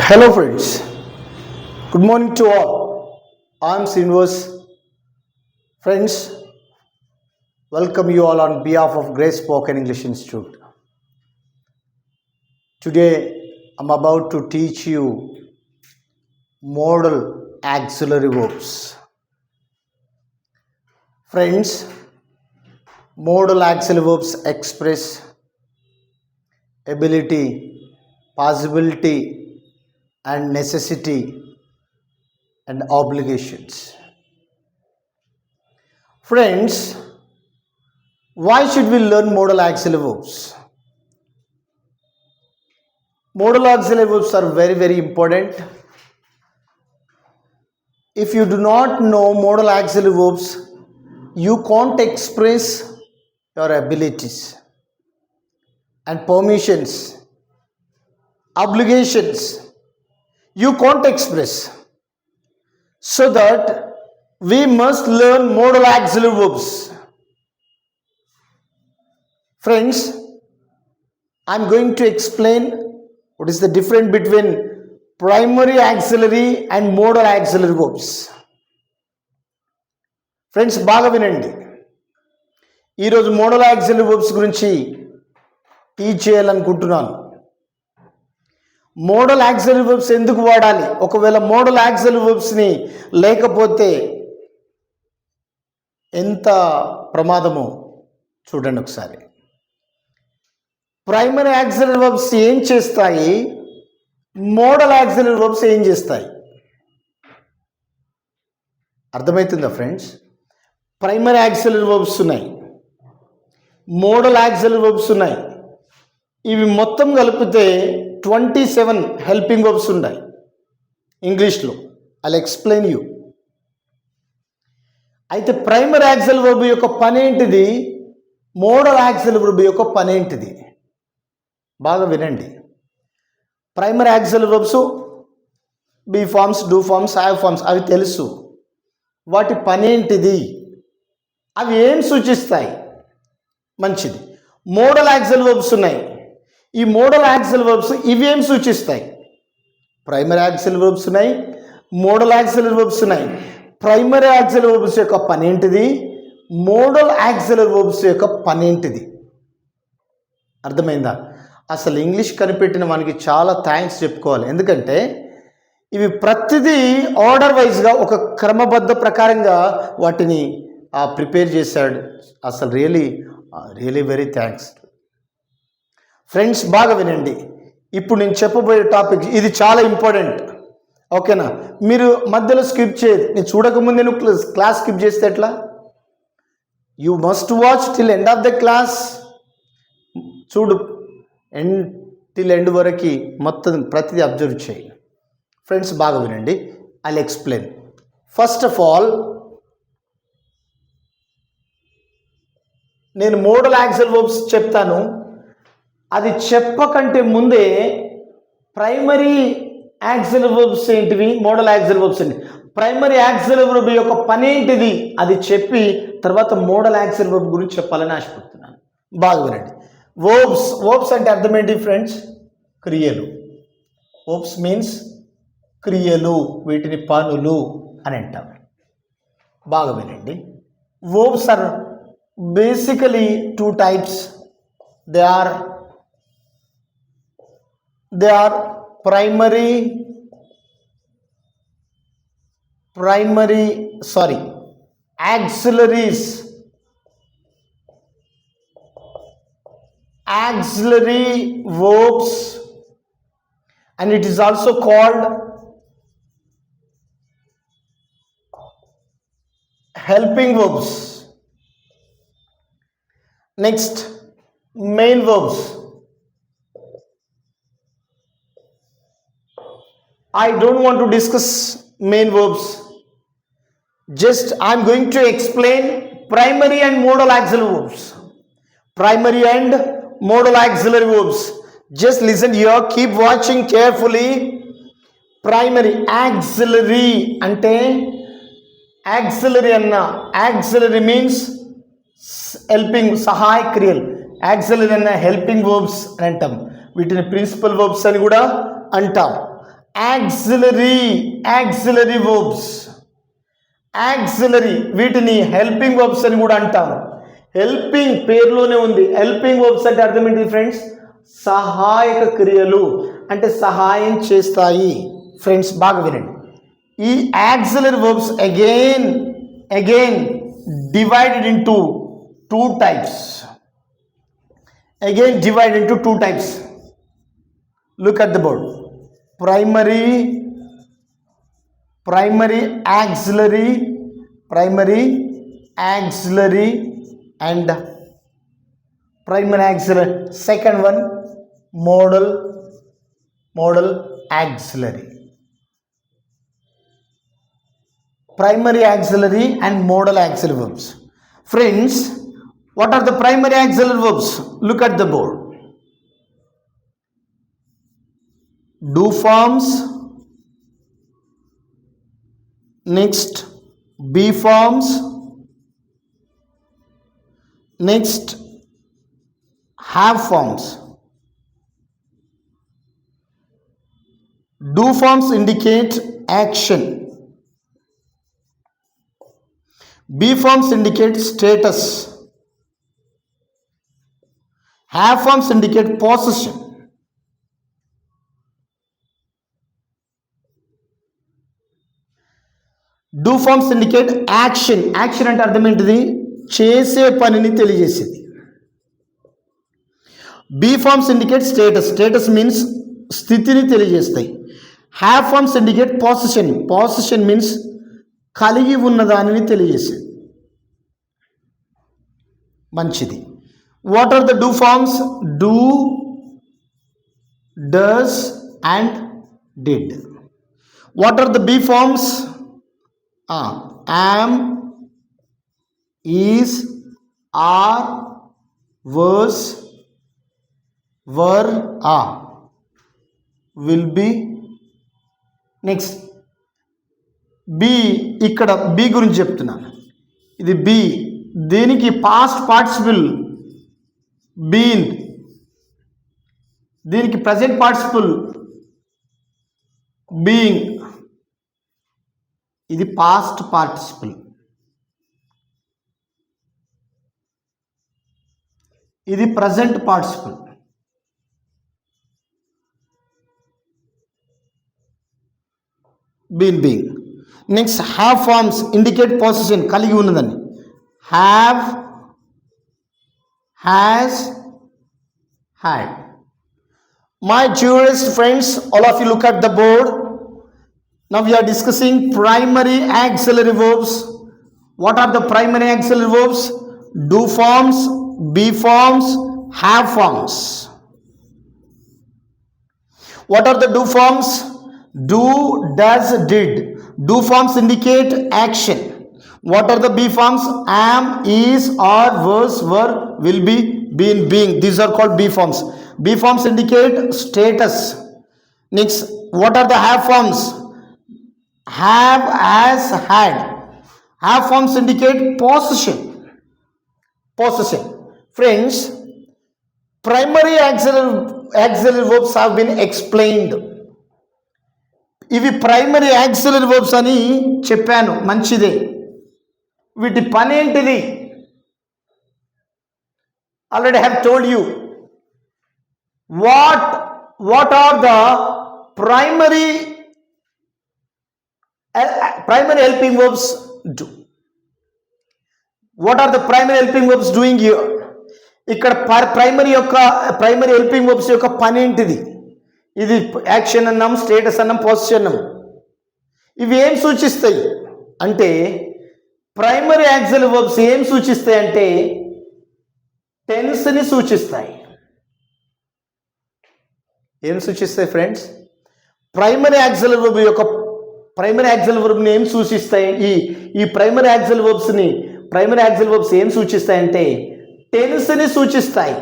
Hello friends, good morning to all. I am Srinivas. Friends, welcome you all on behalf of Grace Spoken English Institute. Today I am about to teach you modal auxiliary verbs. Friends, modal auxiliary verbs express ability, possibility, and necessity and obligations. Friends, why should we learn modal auxiliary verbs? Modal auxiliary verbs are very important. If you do not know modal auxiliary verbs, you can't express your abilities and permissions, obligations. You can't express. So that we must learn modal auxiliary verbs. Friends, I am going to explain what is the difference between primary auxiliary and modal auxiliary verbs. Friends బాగా వినండి. ఈరోజు model auxiliary verbs గురించి teach చేయాలనుకుంటున్నాను. Model auxiliary verbs ఎందుకు వాడాలి, ఒకవేళ model auxiliary వర్బ్స్ని లేకపోతే ఎంత ప్రమాదమో చూడండి ఒకసారి. ప్రైమరీ ఆక్సిలరీ వర్బ్స్ ఏం చేస్తాయి, మోడల్ ఆక్సిలరీ వర్బ్స్ ఏం చేస్తాయి? అర్థమవుతుందా ఫ్రెండ్స్? ప్రైమరీ ఆక్సిలరీ వర్బ్స్ ఉన్నాయి, మోడల్ ఆక్సిలరీ వర్బ్స్ ఉన్నాయి. ఇవి మొత్తం కలిపితే 27 హెల్పింగ్ వర్బ్స్ ఉన్నాయి ఇంగ్లీష్లో. I'll explain you. అయితే ప్రైమరీ ఆక్సిలరీ వర్బ్ యొక్క పని ఏంటిది, మోడల్ ఆక్సిలరీ వర్బ్ యొక్క పని ఏంటిది? బాగా వినండి. Primary auxiliary verbs be forms, do forms, have forms అవి తెలుసు. వాటి పని ఏంటిది, అవి ఏం సూచిస్తాయి? మంచిది. మోడల్ ఆక్సిలరీ వర్బ్స్ ఉన్నాయి. ఈ మోడల్ ఆక్సిలరీ వర్బ్స్ ఇవి ఏం సూచిస్తాయి? ప్రైమరీ ఆక్సిలరీ వర్బ్స్ ఉన్నాయి, మోడల్ ఆక్సిలరీ వర్బ్స్ ఉన్నాయి. ప్రైమరీ ఆక్సిలరీ వర్బ్స్ యొక్క పని ఏంటిది, మోడల్ ఆక్సిలరీ వర్బ్స్ యొక్క పని ఏంటిది? అర్థమైందా? అసలు ఇంగ్లీష్ కనిపెట్టిన మనకి చాలా థ్యాంక్స్ చెప్పుకోవాలి. ఎందుకంటే ఇవి ప్రతిదీ ఆర్డర్ వైజ్గా ఒక క్రమబద్ధ ప్రకారంగా వాటిని ప్రిపేర్ చేశాడు. అసలు రియలీ వెరీ థ్యాంక్స్. ఫ్రెండ్స్ బాగా వినండి. ఇప్పుడు నేను చెప్పబోయే టాపిక్ ఇది చాలా ఇంపార్టెంట్. ఓకేనా? మీరు మధ్యలో స్కిప్ చేయదు. నేను చూడకముందే నువ్వు క్లాస్ స్కిప్ చేస్తే ఎట్లా? You must watch till end of the class. చూడు టిల్ ఎండ్ వరకు మొత్తం ప్రతిదీ అబ్జర్వ్ చేయి. ఫ్రెండ్స్ బాగా వినండి. I'll explain. First of all, నేను మోడల్ ఆక్సిలరీ వర్బ్స్ చెప్తాను. అది చెప్పకంటే ముందే ప్రైమరీ ఆక్సిలరీ వర్బ్స్ ఏంటివి, మోడల్ ఆక్సిలరీ వర్బ్స్ ఏంటి, ప్రైమరీ ఆక్సిలరీ వర్బ్ యొక్క పని ఏంటిది అది చెప్పి తర్వాత మోడల్ ఆక్సిలరీ వర్బ్ గురించి చెప్పాలని ఆశపడుతున్నాను. బాగా వినండి. వర్బ్స్ అంటే అర్థం ఏంటి ఫ్రెండ్స్? క్రియలు. వర్బ్స్ మీన్స్ క్రియలు, వీటిని పనులు అని అంటాం. బాగా వినండి. Verbs are basically two types. They are auxiliary verbs, and it is also called helping verbs. Next, main verbs. I don't want to discuss main verbs. Just I am going to explain primary and modal auxiliary verbs. Primary and modal auxiliary verbs. Just listen here, keep watching carefully. Primary auxiliary ante auxiliary means helping, సహాయ క్రియలు. Auxiliary అన్న helping verbs అని అంటాం. వీటిని principal verbs అని కూడా అంటాం. Auxiliary verbs. Auxiliary వీటిని హెల్పింగ్ వర్బ్స్ అని కూడా అంటాము. హెల్పింగ్ పేరులోనే ఉంది. హెల్పింగ్ వర్బ్స్ అంటే అర్థం ఏంటి ఫ్రెండ్స్? సహాయక క్రియలు, అంటే సహాయం చేస్తాయి. ఫ్రెండ్స్ బాగా వినండి. ఈ auxiliary verbs again divided into two types. Again divided into two types. Look at the board. Primary auxiliary and primary auxiliary. Second one, modal auxiliary. Primary auxiliary and modal auxiliary verbs. Friends, what are the primary auxiliary verbs? Look at the board. Do forms, next be forms, next have forms. Do forms indicate action. Be forms indicate status. Have forms indicate possession. Do forms indicate action. Action అంటే అర్థం ఏంటిది? చేసే పనిని తెలియజేసేది. Be forms indicate status. Status means స్థితిని తెలియజేస్తాయి. Have forms indicate possession. Possession means కలిగి ఉన్న దానిని తెలియజేసేది. మంచిది. What are the do forms? Do, does and did. What are the be forms? Am, is, are, was, were, will be. Next be. ఇక్కడ be గురించి చెప్తున్నాను. ఇది బి. దీనికి పాస్ట్ పార్టిసిపుల్ బీన్, దీనికి ప్రజెంట్ పార్టిసిపుల్ బీయింగ్. ఇది past participle, ఇది present participle. Been being. Next have forms indicate position, కలిగి ఉన్నదని. Have, has, had. My dearest friends, all of you look at the board. Now we are discussing primary auxiliary verbs. What are the primary auxiliary verbs? Do forms, be forms, have forms. What are the do forms? Do, does, did. Do forms indicate action. What are the be forms? Am, is, are, was, were, will be, been, being. These are called be forms. Be forms indicate status. Next, what are the have forms? Have, has, had. Have forms indicate possession. Friends, primary auxiliary verbs have been explained. ఇవి ప్రైమరీ యాక్సిలరీ వర్బ్స్ అని చెప్పాను, మంచిదే. వీటి పని ఏంటిది? Already have told you. What are the primary helping verbs do? What are the primary helping verbs doing here? ఇక్కడ ప్రైమరీ హెల్పింగ్ వర్బ్స్ యొక్క పని ఏంటిది? ఇది యాక్షన్ అన్నాం, స్టేటస్ అన్నాం, పొజిషన్ అన్నాం. ఇవి ఏం సూచిస్తాయి అంటే, ప్రైమరీ యాక్సిలరీ వర్బ్స్ ఏం సూచిస్తాయి అంటే టెన్స్ని సూచిస్తాయి. ఏం సూచిస్తాయి ఫ్రెండ్స్? ప్రైమరీ యాక్సిలరీ వర్బ్ని ఏం సూచిస్తాయి? ఈ ప్రైమరీ యాక్సిలరీ వర్బ్స్ ఏం సూచిస్తాయంటే టెన్స్ని సూచిస్తాయి.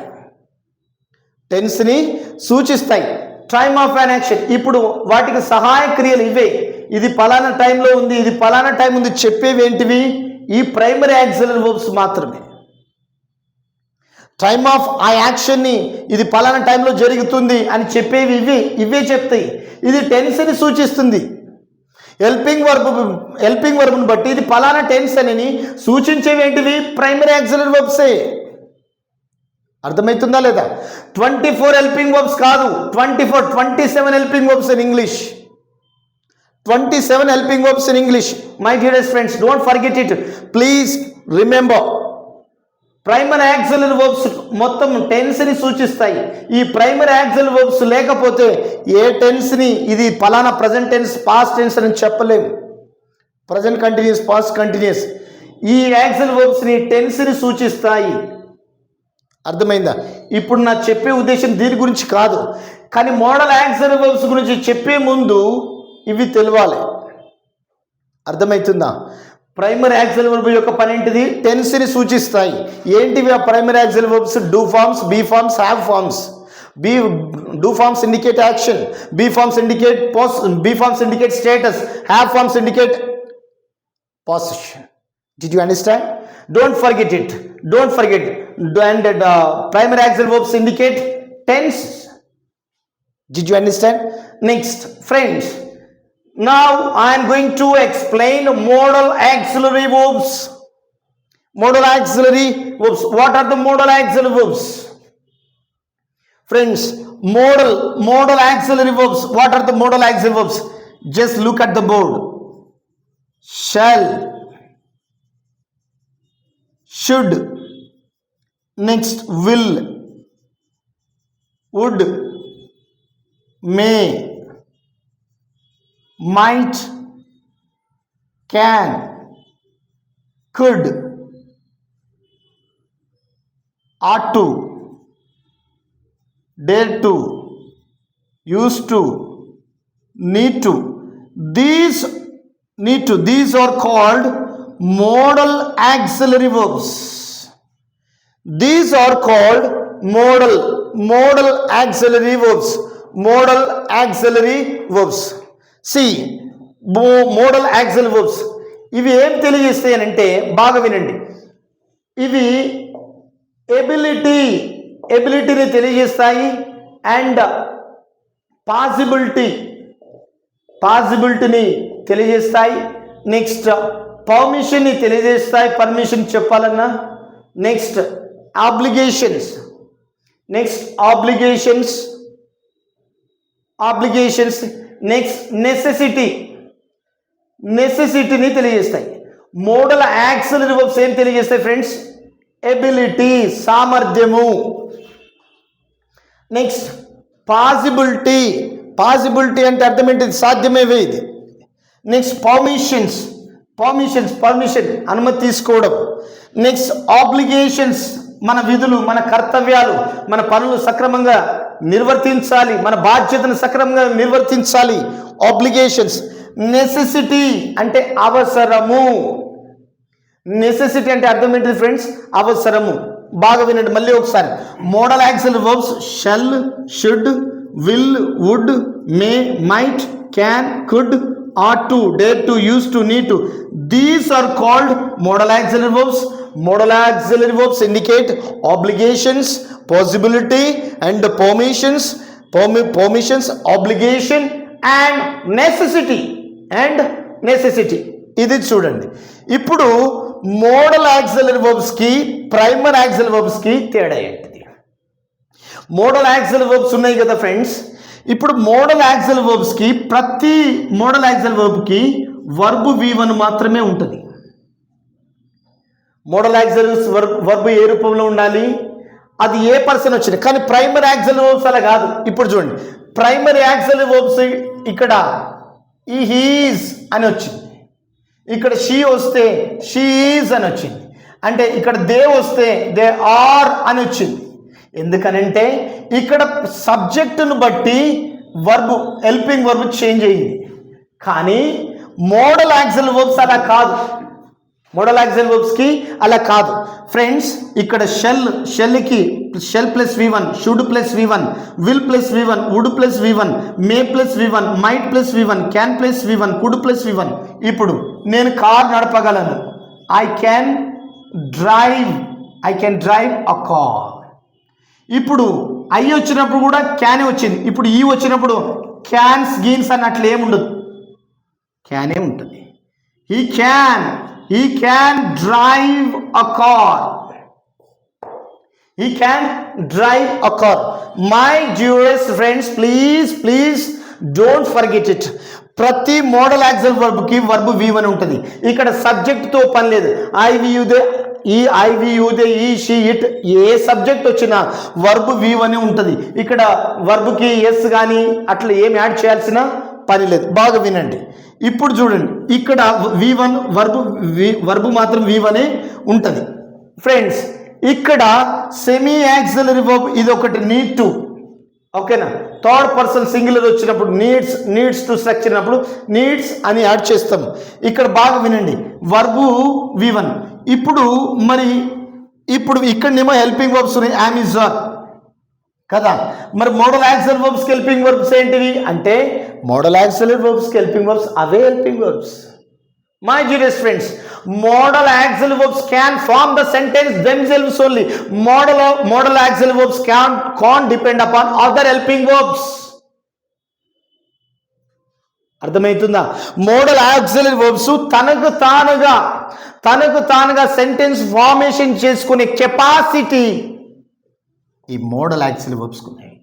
Time of an action. ఇప్పుడు వాటికి సహాయ క్రియలు ఇవే. ఇది పలానా టైంలో ఉంది, ఇది పలానా టైం ఉంది చెప్పేవి ఏంటివి? ఈ ప్రైమరీ యాక్సిలరీ వర్బ్స్ మాత్రమే. టైమ్ ఆఫ్ ఆ యాక్షన్ని ఇది పలానా టైంలో జరుగుతుంది అని చెప్పేవి ఇవే చెప్తాయి. ఇది టెన్స్ని సూచిస్తుంది. హెల్పింగ్ వర్బ్ని బట్టి ఇది పలానా టెన్స్ అని సూచించేవి ఏంటివి? ప్రైమరీ ఆక్సిలరీ వర్బ్సే. అర్థమవుతుందా లేదా? 24 హెల్పింగ్ వర్బ్స్ కాదు, 27 helping verbs in English. 27 helping verbs in English. My dearest friends, don't forget it. Please remember, primary auxiliary verbs మొత్తం టెన్స్ని సూచిస్తాయి. ఈ ప్రైమరీ ఆక్సిలరీ వర్బ్స్ లేకపోతే ఏ టెన్స్ని ఇది పలానా ప్రజెంట్ టెన్స్, పాస్ట్ టెన్స్ అని చెప్పలేము. ప్రజెంట్ కంటిన్యూస్, పాస్ట్ కంటిన్యూస్, ఈ ఆక్సిలరీ వర్బ్స్ని టెన్స్ని సూచిస్తాయి. అర్థమైందా? ఇప్పుడు నా చెప్పే ఉద్దేశం దీని గురించి కాదు, కానీ మోడల్ ఆక్సిలరీ వర్బ్స్ గురించి చెప్పే ముందు ఇవి తెలియాలి. అర్థమవుతుందా? ప్రైమరీ ఆక్సిలరీ వర్బ్ యొక్క పని ఏంటిది? టెన్స్ని సూచిస్తాయి. ఏంటివి ఆ primary auxiliary verbs? Do forms, be forms, have forms. Do forms indicate action, be forms indicate status, have forms indicate position. Did you understand? Don't forget it. And primary auxiliary verbs indicate tense. Did you understand? Next, friends, now I am going to explain modal auxiliary verbs. Modal auxiliary verbs. What are the modal auxiliary verbs? Friends, modal auxiliary verbs. What are the modal auxiliary verbs? Just look at the board. Shall, should, next will, would, may, might, can, could, ought to, dare to, used to, need to. These are called modal auxiliary verbs. These are called modal auxiliary verbs. Modal auxiliary verbs. See, modal auxiliary verbs ఇవి ఏం తెలియజేస్తాయనంటే బాగా వినండి. ఇవి ఎబిలిటీని తెలియజేస్తాయి and పాసిబిలిటీని తెలియజేస్తాయి. Next పర్మిషన్ని తెలియజేస్తాయి, permission చెప్పాలన్నా. Next obligations, next నెసెసిటీని తెలియజేస్తాయి. మోడల్ ఆక్సిలరీ వర్బ్స్ ఏం తెలియజేస్తాయి ఫ్రెండ్స్? ఎబిలిటీ, సామర్థ్యము. నెక్స్ట్ పాసిబిలిటీ అంటే అర్థం ఏంటిది? సాధ్యమేవే ఇది. నెక్స్ట్ పర్మిషన్ అనుమతి తీసుకోవడం. నెక్స్ట్ ఆబ్లిగేషన్స్, మన విధులు, మన కర్తవ్యాలు, మన పనులు సక్రమంగా నిర్వర్తించాలి, మన బాధ్యతను సక్రమంగా నిర్వర్తించాలి. ఆబ్లిగేషన్స్. నెసెసిటీ అంటే అవసరము. నెసెసిటీ అంటే అర్థం ఏంటిది ఫ్రెండ్స్? అవసరము. బాగా వినండి మళ్ళీ ఒకసారి. Modal auxiliary verbs shall, should, will, would, may, might, can, could, ought to, dare to, used to, need to. These are called modal auxiliary verbs. Modal auxiliary verbs indicate obligations, possibility and permissions, obligation and necessity. ఇది చూడండి. ఇప్పుడు model auxiliary verbs కి primary auxiliary verbs కి తేడా ఏంటిది? Model auxiliary verbs ఉన్నాయి కదా friends. ఇప్పుడు మోడల్ ఆక్సిలరీ వర్బ్స్ కి ప్రతి మోడల్ ఆక్సిలరీ వర్బ్ కి వర్బ్ V1 మాత్రమే ఉంటుంది. మోడల్ ఆక్సిలరీ వర్బ్ ఏ రూపంలో ఉండాలి? అది ఏ పర్సన్ వచ్చింది. కానీ ప్రైమరీ ఆక్సిలరీ వర్బ్స్ అలా కాదు. ఇప్పుడు చూడండి, ప్రైమరీ ఆక్సిలరీ వర్బ్స్ ఇక్కడ ఈ హీస్ అని వచ్చింది, ఇక్కడ షీ వస్తే షీ ఈజ్ అని వచ్చింది, అంటే ఇక్కడ దే వస్తే దే ఆర్ అని వచ్చింది. ఎందుకనంటే ఇక్కడ సబ్జెక్టును బట్టి వర్బ్, హెల్పింగ్ వర్బ్ చేంజ్ అయ్యింది. కానీ మోడల్ ఆక్సిలరీ వర్బ్స్ అలా కాదు. మోడల్ ఆక్సిలరీ వర్బ్స్ కి అలా కాదు ఫ్రెండ్స్. ఇక్కడ షెల్కి shall plus V1, should plus V1, will plus V1, would plus V1, may plus V1, might plus V1, can plus V1, could plus V1. ఇప్పుడు నేను car నడపగలను. I can drive a car. ఇప్పుడు I వచ్చినప్పుడు కూడా క్యానే వచ్చింది. ఇప్పుడు ఈ వచ్చినప్పుడు క్యాన్స్ గీన్స్ అని అట్లా ఏముండదు, క్యానే ఉంటుంది. He can drive a car. He can drive a car. My dearest friends, please don't forget it. ప్రతి మోడల్ యాక్సిల్ వర్బ్కి వర్బ్ వీవ్ అని ఉంటుంది. ఇక్కడ సబ్జెక్ట్తో పని లేదు. ఈ షీ ఇట్ ఏ సబ్జెక్ట్ వచ్చినా వర్బ్ వీవ్ అని ఉంటుంది. ఇక్కడ వర్బ్కి ఎస్ కానీ అట్లా ఏం యాడ్ చేయాల్సిన పని లేదు. బాగా వినండి. ఇప్పుడు చూడండి, ఇక్కడ V1 వర్బ్ మాత్రం వీవ్ అనే ఉంటుంది. ఫ్రెండ్స్, ఇక్కడ సెమీ యాక్సిలరీ వర్బ్ ఇది ఒకటి, నీడ్ టు. ఓకేనా? థర్డ్ పర్సన్ సింగులర్ వచ్చినప్పుడు నీడ్స్ టు స్ట్రక్చర్ అప్పుడు నీడ్స్ అని యాడ్ చేస్తాం. ఇక్కడ బాగా వినండి, వర్బు V1. ఇప్పుడు ఇక్కడనేమో హెల్పింగ్ వర్బ్స్ ఉన్నాయి, యామ్ ఇస్ ఆర్ కదా. మరి మోడల్ యాక్సిలరీ వర్బ్స్కి హెల్పింగ్ వర్బ్స్ ఏంటివి అంటే, మోడల్ యాక్సిలరీ వర్బ్స్కి హెల్పింగ్ వర్బ్స్ అవే helping verbs. My dearest friends, modal auxiliary verbs can form the sentence themselves only. Modal auxiliary verbs can't depend upon other helping verbs. అర్థమవుతుందా? Model auxiliary verbs తనకు తానుగా sentence formation చేసుకునే capacity ఈ model auxiliary వర్బ్స్కి ఉన్నాయి.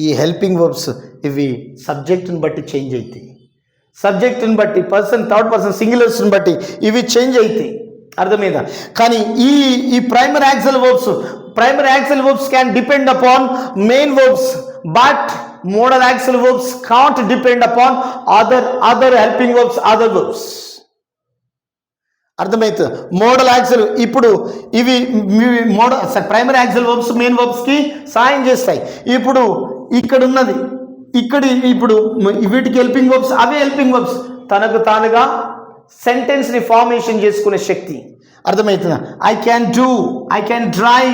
ఈ helping verbs ఇవి సబ్జెక్టుని బట్టి change అవుతాయి, సబ్జెక్టుని బట్టి, పర్సన్ థర్డ్ పర్సన్ సింగులర్స్ని బట్టి ఇవి చేంజ్ అవుతాయి. అర్థమైందా? కానీ ఈ primary axle verbs can depend upon main verbs, but model axle verbs can't depend upon other helping verbs, other verbs. అర్థమవుతుంది? మోడల్ యాక్సిల్ ఇప్పుడు ఇవి ప్రైమరీ యాక్సిల్ వర్బ్స్ మెయిన్ వర్బ్స్కి సాయం చేస్తాయి. ఇప్పుడు ఇక్కడ ఉన్నది ఇప్పుడు వీటికి హెల్పింగ్ వర్బ్స్ అవే హెల్పింగ్ వర్బ్స్, తనకు తానుగా సెంటెన్స్ని ఫార్మేషన్ చేసుకునే శక్తి. అర్థమవుతుందా? I can do, I can drive,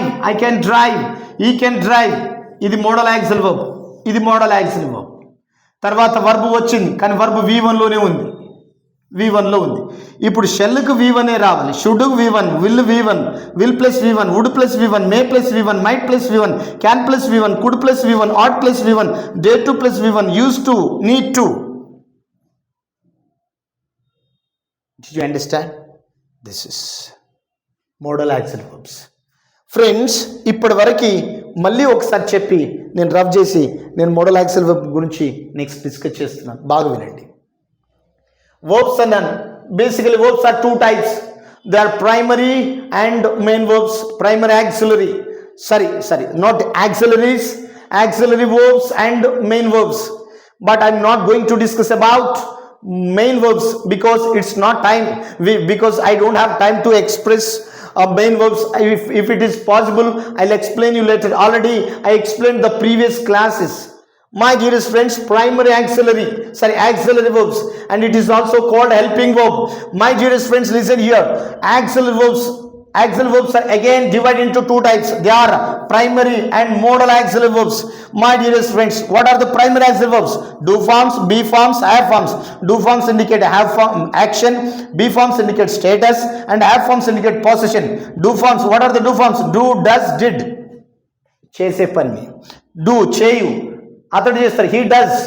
ఈ కెన్ డ్రైవ్. ఇది మోడల్ యాక్సిల్ వర్బ్, ఇది మోడల్ యాక్సిల్ వర్బ్. తర్వాత వర్బ్ వచ్చింది, కానీ వర్బ్ V1లోనే ఉంది, V1లో ఉంది. ఇప్పుడు షెల్కు V1 రావాలి, షుడ్కు V1, will plus V1, would plus V1, may plus V1, might plus V1, can plus V1, could plus V1, ought plus V1, dare to plus V1, used to, need to. Did you understand? This is modal auxiliary verbs. Friends, ఇప్పటి వరకు మళ్ళీ ఒకసారి చెప్పి నేను rough చేసి నేను modal auxiliary verb గురించి next discuss చేస్తున్నాను. బాగా వినండి. Verbs are none. Basically, verbs are two types. They are primary and main verbs. Primary auxiliary. Sorry, not auxiliaries. Auxiliary verbs and main verbs. But I'm not going to discuss about main verbs because it's not time. Because I don't have time to express main verbs. If it is possible, I'll explain you later. Already I explained the previous classes. My dearest friends, primary auxiliary verbs, and it is also called helping verb. My dearest friends, listen here. Auxiliary verbs are again divided into two types. They are primary and modal auxiliary verbs. My dearest friends, what are the primary auxiliary verbs? Do forms, be forms, have forms. Do forms indicate have form action, be forms indicate status, and have forms indicate possession. Do forms, what are the do forms? Do, does, did. చేసే పని. Do, చేయు, అతడు చేస్తారు, he does,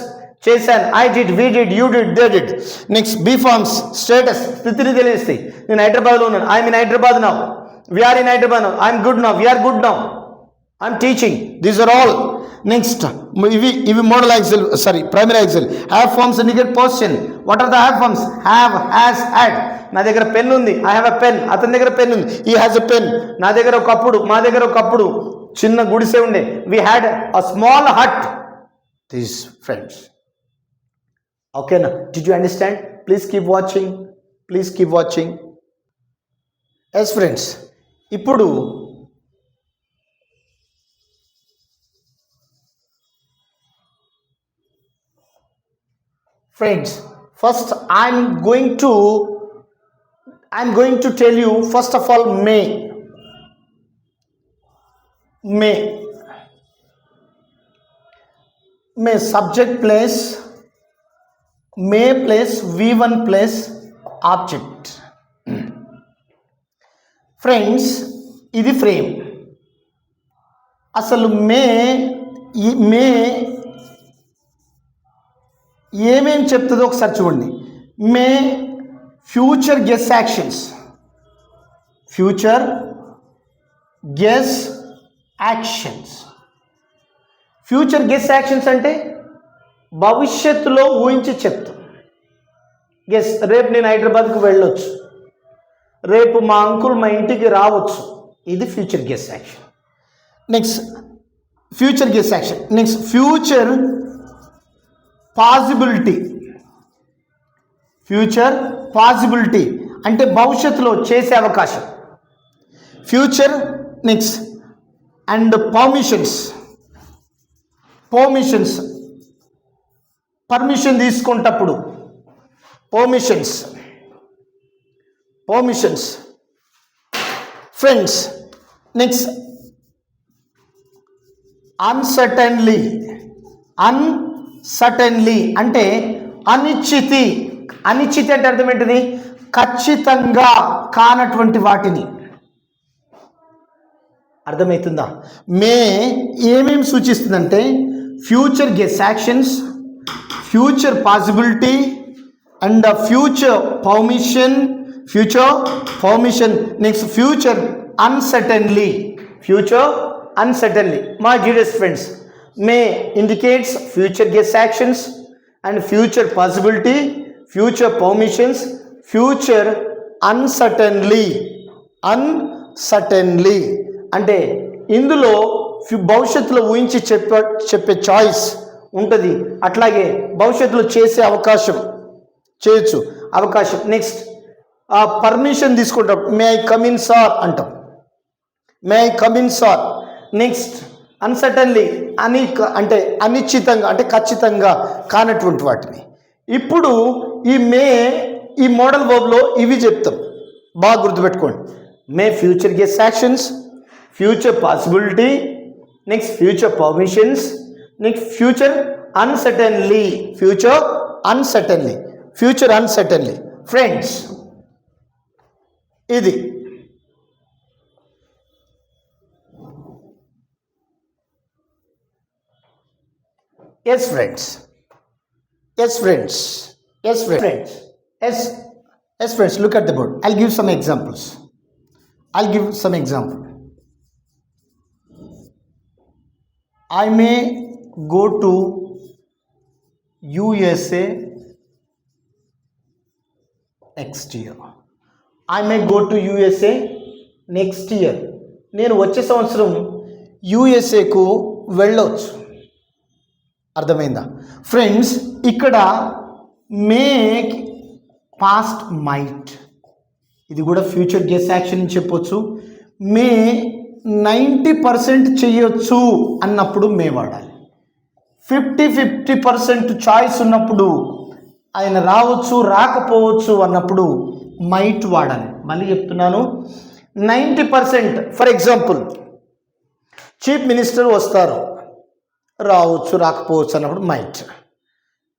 చేశాను, I did, we did, you did, they did. Next be forms, status, స్థితిని తెలియస్తాయి. నేను హైదరాబాద్లో ఉన్నాను, I'm in Hyderabad now, we are in Hyderabad now, I'm good now, we are good now, I'm teaching. These are all. Next ఇవి modal యాక్సిల్, primary యాక్సిల్. Have forms indicate position. What are the have forms? Have, has, had. నా దగ్గర pen ఉంది, I have a pen. అతని దగ్గర pen ఉంది, he has a pen. మా దగ్గర ఒకప్పుడు చిన్న గుడిసె ఉండే, we had a small hut. These friends. Okay, now did you understand? Please keep watching. Yes, friends. ఇప్పుడు friends, first I'm going to tell you first of all may. May subject place, may place V1 place object. Friends, ఇది frame. అసలు may ఏమేం చెప్తుందో ఒకసారి చూడండి. May future guess actions. Future guess actions. Future guess actions అంటే భవిష్యత్తులో ఊహించి చెప్తాం. గెస్, రేపు నేను హైదరాబాద్కు వెళ్ళొచ్చు, రేపు మా అంకుల్ మా ఇంటికి రావచ్చు. ఇది future guess action. Next future guess action. Next future possibility. Future possibility అంటే భవిష్యత్తులో చేసే అవకాశం. Future. Next and permissions. Permission తీసుకునేటప్పుడు పర్మిషన్స్. ఫ్రెండ్స్, నెక్స్ట్ అన్సర్టన్లీ అంటే అనిశ్చితి అంటే అర్థం ఏంటిది? ఖచ్చితంగా కానటువంటి వాటిని. అర్థమవుతుందా? మే ఏమేమి సూచిస్తుందంటే future guess actions, future possibility and future permission. Next future uncertainly. My dearest friends, May indicates future guess actions and future possibility, future permissions, future uncertainly. అంటే ఇందులో భవిష్యత్తులో ఊహించి చెప్పే చాయిస్ ఉంటుంది. అట్లాగే భవిష్యత్తులో చేసే అవకాశం. నెక్స్ట్ పర్మిషన్ తీసుకుంటాం. మే ఐ కమ్ ఇన్ సార్ అంటాం. నెక్స్ట్ అన్సర్టన్లీ అంటే అనిశ్చితంగా అంటే ఖచ్చితంగా కానటువంటి వాటిని. ఇప్పుడు ఈ మోడల్ వర్బ్లో ఇవి చెప్తాం, బాగా గుర్తుపెట్టుకోండి. May future guess actions, future possibility, next future permissions, next future uncertainly. Friends, ఇది Yes, friends. Look at the board. I'll give some examples. I may go to USA next year. నేను వచ్చే సంవత్సరం యూఎస్ఏకు వెళ్ళొచ్చు. అర్థమైందా ఫ్రెండ్స్? ఇక్కడ make past might, ఇది కూడా future guess action అని చెప్పొచ్చు. మే 90% చేయొచ్చు అన్నప్పుడు మే వాడాలి. 50% చాయిస్ ఉన్నప్పుడు, ఆయన రావచ్చు రాకపోవచ్చు అన్నప్పుడు మైట్ వాడాలి. మళ్ళీ చెప్తున్నాను, 90%. ఫర్ ఎగ్జాంపుల్, చీఫ్ మినిస్టర్ వస్తారు, రావచ్చు రాకపోవచ్చు అన్నప్పుడు మైట్.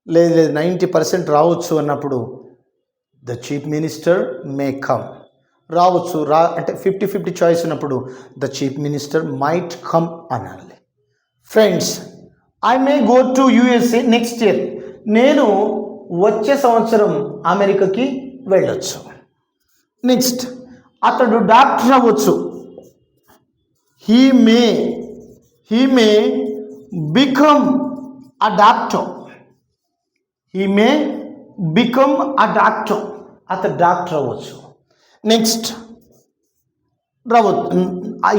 లేదు 90% రావచ్చు అన్నప్పుడు the chief minister may come. రావచ్చు అంటే 50-50 చాయిస్ ఉన్నప్పుడు the chief minister might come అనాలి. Friends, I may go to USA next year. నేను వచ్చే సంవత్సరం అమెరికాకి వెళ్ళొచ్చు. నెక్స్ట్, అతడు డాక్టర్ అవ్వచ్చు. He may become a doctor. అతడు డాక్టర్ అవ్వచ్చు. Next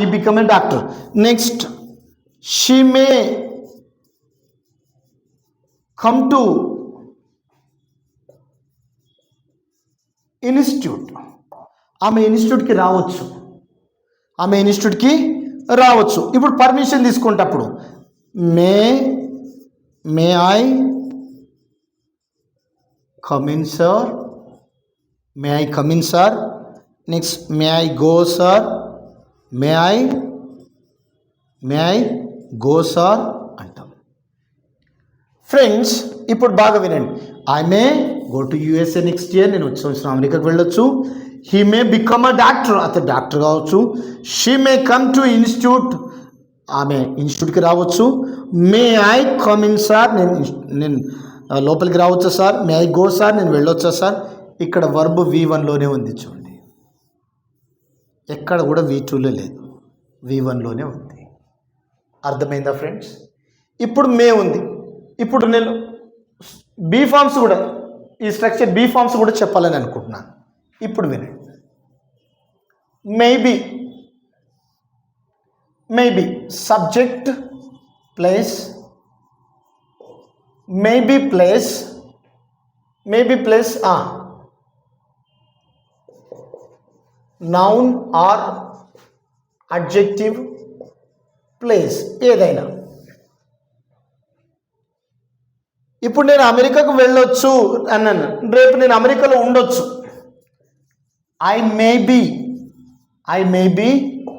he become a doctor. Next, she may come to institute. ఆమె ఇన్స్టిట్యూట్కి రావచ్చు. ఇప్పుడు పర్మిషన్ తీసుకుంటప్పుడు may I come in sir. Next, may I go sir అంటాం. ఫ్రెండ్స్, ఇప్పుడు బాగా వినండి. I may go to USA next year. నేను వచ్చే సంవత్సరం అమెరికాకి వెళ్ళొచ్చు. He may become a doctor. అతను డాక్టర్ కావచ్చు. She may come to institute. ఆమె ఇన్స్టిట్యూట్కి రావచ్చు. మే ఐ కమ్ ఇన్ సార్, నేను లోపలికి రావచ్చా sir? May I go sir, నేను వెళ్ళొచ్చా సార్? ఇక్కడ వర్బ్ V1లోనే ఉంది చూడండి, ఎక్కడ కూడా V2లో లేదు, V1లోనే ఉంది. అర్థమైందా ఫ్రెండ్స్? ఇప్పుడు మే ఉంది. ఇప్పుడు నేను బీ ఫార్మ్స్ కూడా, ఈ స్ట్రక్చర్ బీ ఫార్మ్స్ కూడా చెప్పాలని అనుకుంటున్నాను. ఇప్పుడు వినండి. Maybe subject plus, maybe place noun or adjective place ఏదైనా. ఇప్పుడు నేను అమెరికాకు వెళ్ళొచ్చు అన్నాను, రేపు నేను అమెరికాలో ఉండొచ్చు. I may be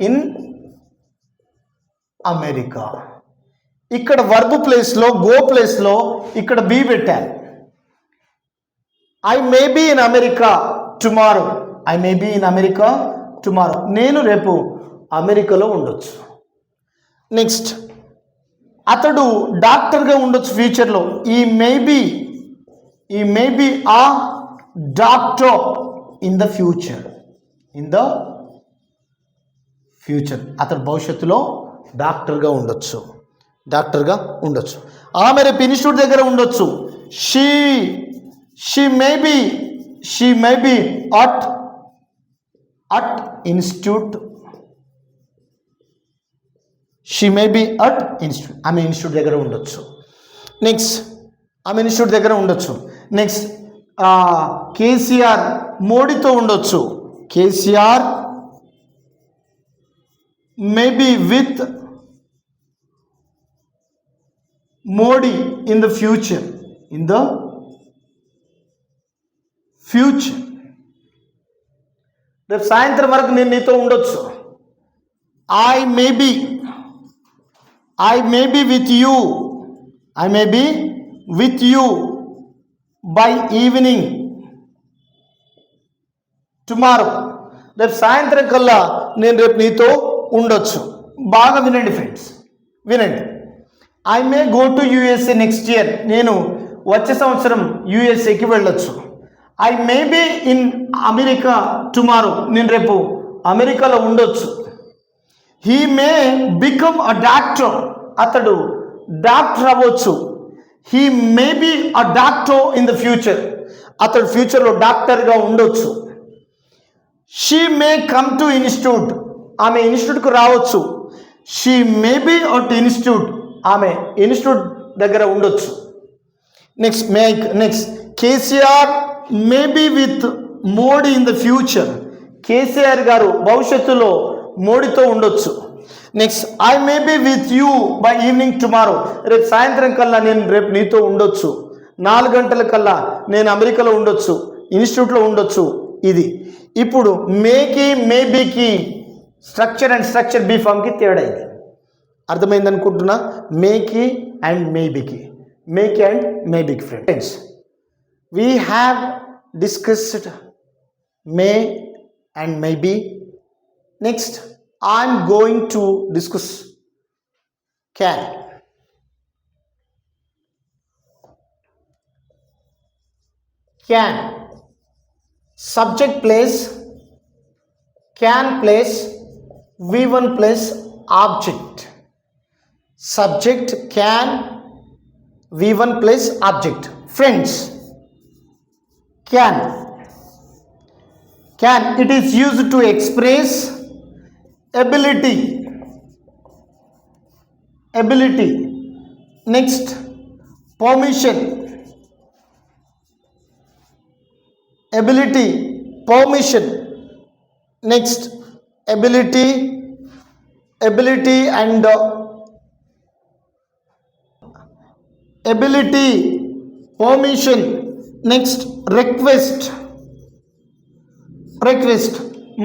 in America. ఇక్కడ వర్బ్ ప్లేస్లో, గో ప్లేస్లో ఇక్కడ బీ పెట్టాను. I may be in America tomorrow. నేను రేపు అమెరికాలో ఉండొచ్చు. నెక్స్ట్, అతడు డాక్టర్గా ఉండొచ్చు ఫ్యూచర్లో. He may be a doctor in the future. అతడు భవిష్యత్తులో డాక్టర్గా ఉండొచ్చు. ఆమె రేపు ఇన్స్టిట్యూట్ దగ్గర ఉండొచ్చు. She may be at institute. ఆమె ఇన్స్టిట్యూట్ దగ్గర ఉండొచ్చు. నెక్స్ట్, కేసీఆర్ మోడీతో ఉండొచ్చు. KCR maybe with Modi in the future. రేపు సాయంత్రం వరకు నేను నీతో ఉండొచ్చు. I may be with you by evening tomorrow. రేపు సాయంత్రం కల్లా నేను రేపు నీతో ఉండొచ్చు. బాగా వినండి ఫ్రెండ్స్, వినండి. I may go to USA next year. నేను వచ్చే సంవత్సరం యూఎస్ఏకి వెళ్ళొచ్చు. I may be in America tomorrow. నేను రేపు అమెరికాలో ఉండొచ్చు. He may become a doctor. అతడు డాక్టర్ అవ్వచ్చు. He may be a doctor in the future. అతడు ఫ్యూచర్లో డాక్టర్గా ఉండొచ్చు. She may come to institute. ఆమె ఇన్స్టిట్యూట్కు రావచ్చు. She may be at institute. ఆమె ఇన్స్టిట్యూట్ దగ్గర ఉండొచ్చు. Next KCR may be with Modi in the future. KCR garu భవిష్యత్తులో మోడీతో ఉండొచ్చు. Next, I may be with you by evening tomorrow. రేపు సాయంత్రం కల్లా నేను రేపు నీతో ఉండొచ్చు. 4 గంటల కల్లా నేను అమెరికాలో ఉండొచ్చు, ఇన్స్టిట్యూట్లో ఉండొచ్చు. ఇది ఇప్పుడు మేబీకి స్ట్రక్చర్ అండ్ స్ట్రక్చర్ బీ ఫామ్కి తేడా. ఇది అర్థమైంది అనుకుంటున్నా. మేకి అండ్ మేబీకి friends, we have discussed may and maybe. Next, I'm going to discuss can. Subject place, can place V1 plus object. Subject can V1 plus object. Friends, can it is used to express ability. Next, permission. Next, ability and permission. Next, request.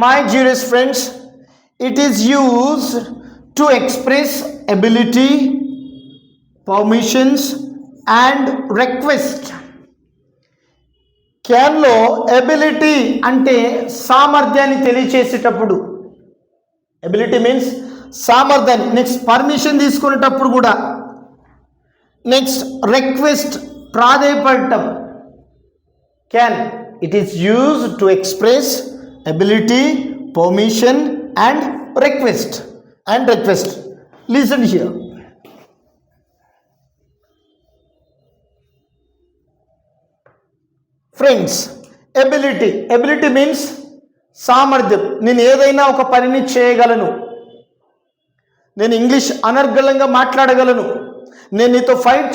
My dearest friends, it is used to express ability, permissions and request. క్యాన్లో ability అంటే సామర్థ్యాన్ని తెలియచేసేటప్పుడు, ability means సామర్థ్యాన్ని. Next permission తీసుకునేటప్పుడు కూడా. Next request, ప్రాధేయపడటం. Can, it is used to express ability, permission and request. Listen here. Friends, ability means సామర్థ్యం. నేను ఏదైనా ఒక పనిని చేయగలను, నేను ఇంగ్లీష్ అనర్గళంగా మాట్లాడగలను, నేను నీతో ఫైట్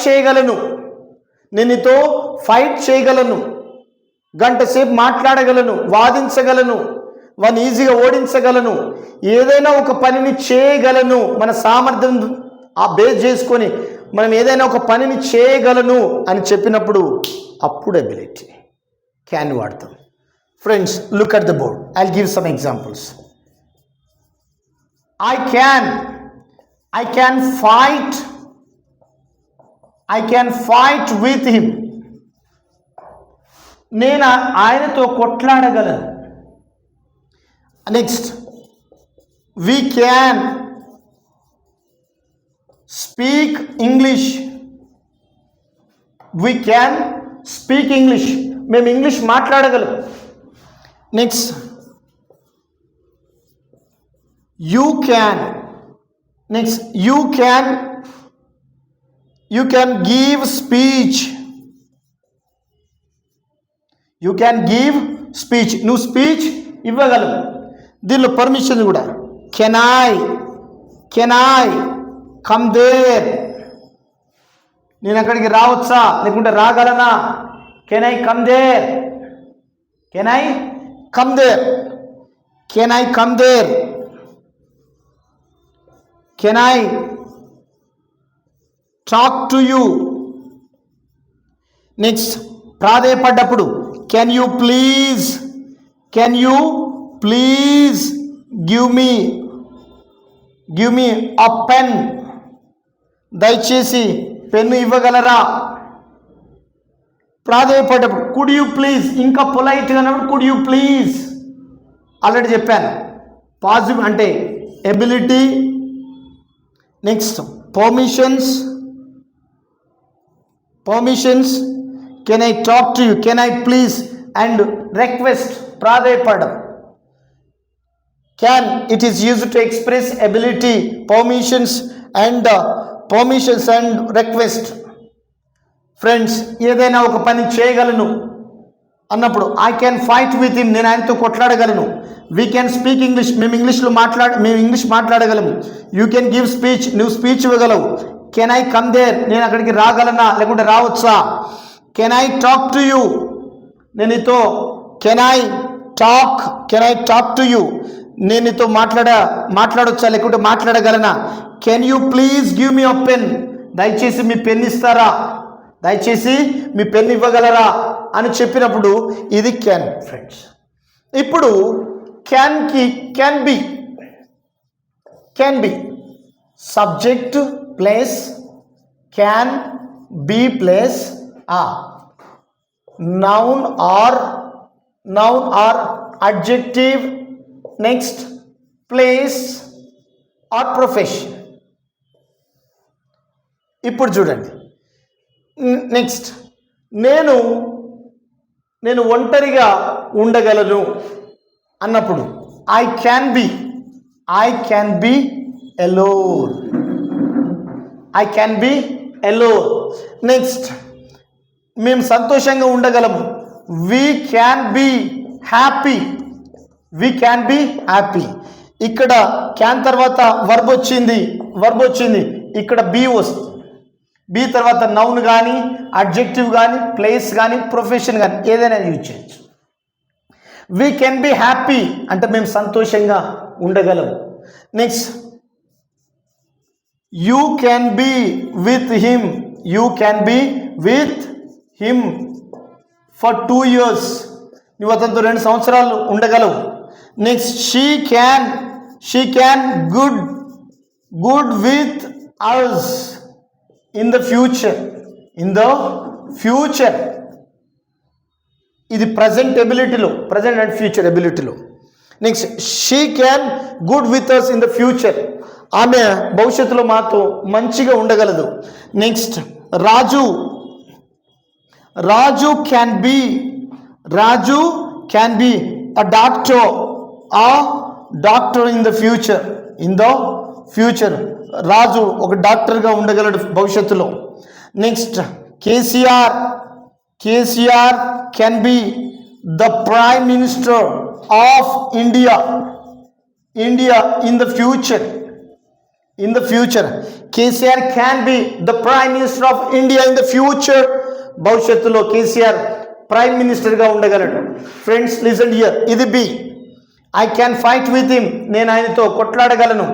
చేయగలను, గంట సేపు మాట్లాడగలను, వాదించగలను, వాడిని ఈజీగా ఓడించగలను, ఏదైనా ఒక పనిని చేయగలను. మన సామర్థ్యం ఆ బేస్ చేసుకొని మనం ఏదైనా ఒక పనిని చేయగలను అని చెప్పినప్పుడు అప్పుడు ఎబిలిటీ, క్యాన్ వాడతాం. Friends, look at the board. I'll give some examples. I can fight with him. నేను ఆయనతో కొట్లాడగలను. Next, we can speak English. మేము ఇంగ్లీష్ మాట్లాడగలం. Next, you can give speech. నువ్వు స్పీచ్ ఇవ్వగలవు. దీనిలో పర్మిషన్ కూడా. కెన్ ఐ కమ్ దేర్, నేను అక్కడికి రావచ్చా లేకుంటే రాగలనా? Can I come there, can I talk to you. Next, ప్రాధేయపడ్డప్పుడు can you please give me a pen. దయచేసి పెన్ను ఇవ్వగలరా? ప్రాధేయపడ్డప్పుడు కుడ్ యూ ప్లీజ్, ఇంకా పొలైట్గా అన్నప్పుడు కుడ్ యూ ప్లీజ్. ఆల్రెడీ చెప్పాను. పాజిటివ్ అంటే ability. Next, permissions. Can I talk to you, can I please and request, ప్రాధేయపడడం. Can, it is used to express ability, permissions and request. Friends, ఏదైనా ఒక పని చేయగలను అన్నప్పుడు I can fight with him, నేను ఆయనతో కొట్లాడగలను. వీ క్యాన్ స్పీక్ ఇంగ్లీష్, మేము ఇంగ్లీష్ మాట్లాడగలము. యూ కెన్ గివ్ స్పీచ్, నువ్వు స్పీచ్ ఇవ్వగలవు. కెన్ ఐ కమ్ దేర్, నేను అక్కడికి రాగలనా లేకుంటే రావచ్చా? Can I talk to you, నేను నీతో can I talk to you, నేను నీతో మాట్లాడొచ్చా లేకుంటే మాట్లాడగలనా? Can you please give me a pen, దయచేసి మీ పెన్ ఇస్తారా, దయచేసి మీ పెన్ ఇవ్వగలరా అని చెప్పినప్పుడు ఇది క్యాన్. ఫ్రెండ్స్, ఇప్పుడు can be subject place can be place noun or adjective. Next, place or profession. ఇప్పుడు చూడండి. నెక్స్ట్, నేను ఒంటరిగా ఉండగలను అన్నప్పుడు I can be alone. Next, మేము సంతోషంగా ఉండగలము. we can be happy. ఇక్కడ క్యాన్ తర్వాత వర్బ్ వచ్చింది. ఇక్కడ బి వస్తుంది. బి తర్వాత నౌన్ కానీ, అడ్జెక్టివ్ కానీ, ప్లేస్ కానీ, ప్రొఫెషన్ కానీ ఏదైనా యూజ్ చేయొచ్చు. వీ కెన్ బి హ్యాపీ అంటే మేము సంతోషంగా ఉండగలం. Next, you can be with him for 2 years. నువ్వు అతనితో 2 సంవత్సరాలు ఉండగలవు. Next, she can good with us in the future. ఇది ప్రజెంట్ అండ్ ఫ్యూచర్ ఎబిలిటీలో. Next, she can good with us in the future. ఆమె భవిష్యత్తులో మాతో మంచిగా ఉండగలదు. Next Raju can be a doctor in the future. Raju ఒక డాక్టర్గా ఉండగలడు భవిష్యత్తులో. Next KCR can be the prime minister of India in the future. KCR can be the prime minister of India in the future. భవిష్యత్తులో కేసీఆర్ ప్రైమ్ మినిస్టర్గా ఉండగలడు. Friends listen here. ఇది be. I can fight with him, నేను ఆయనతో కొట్లాడగలను.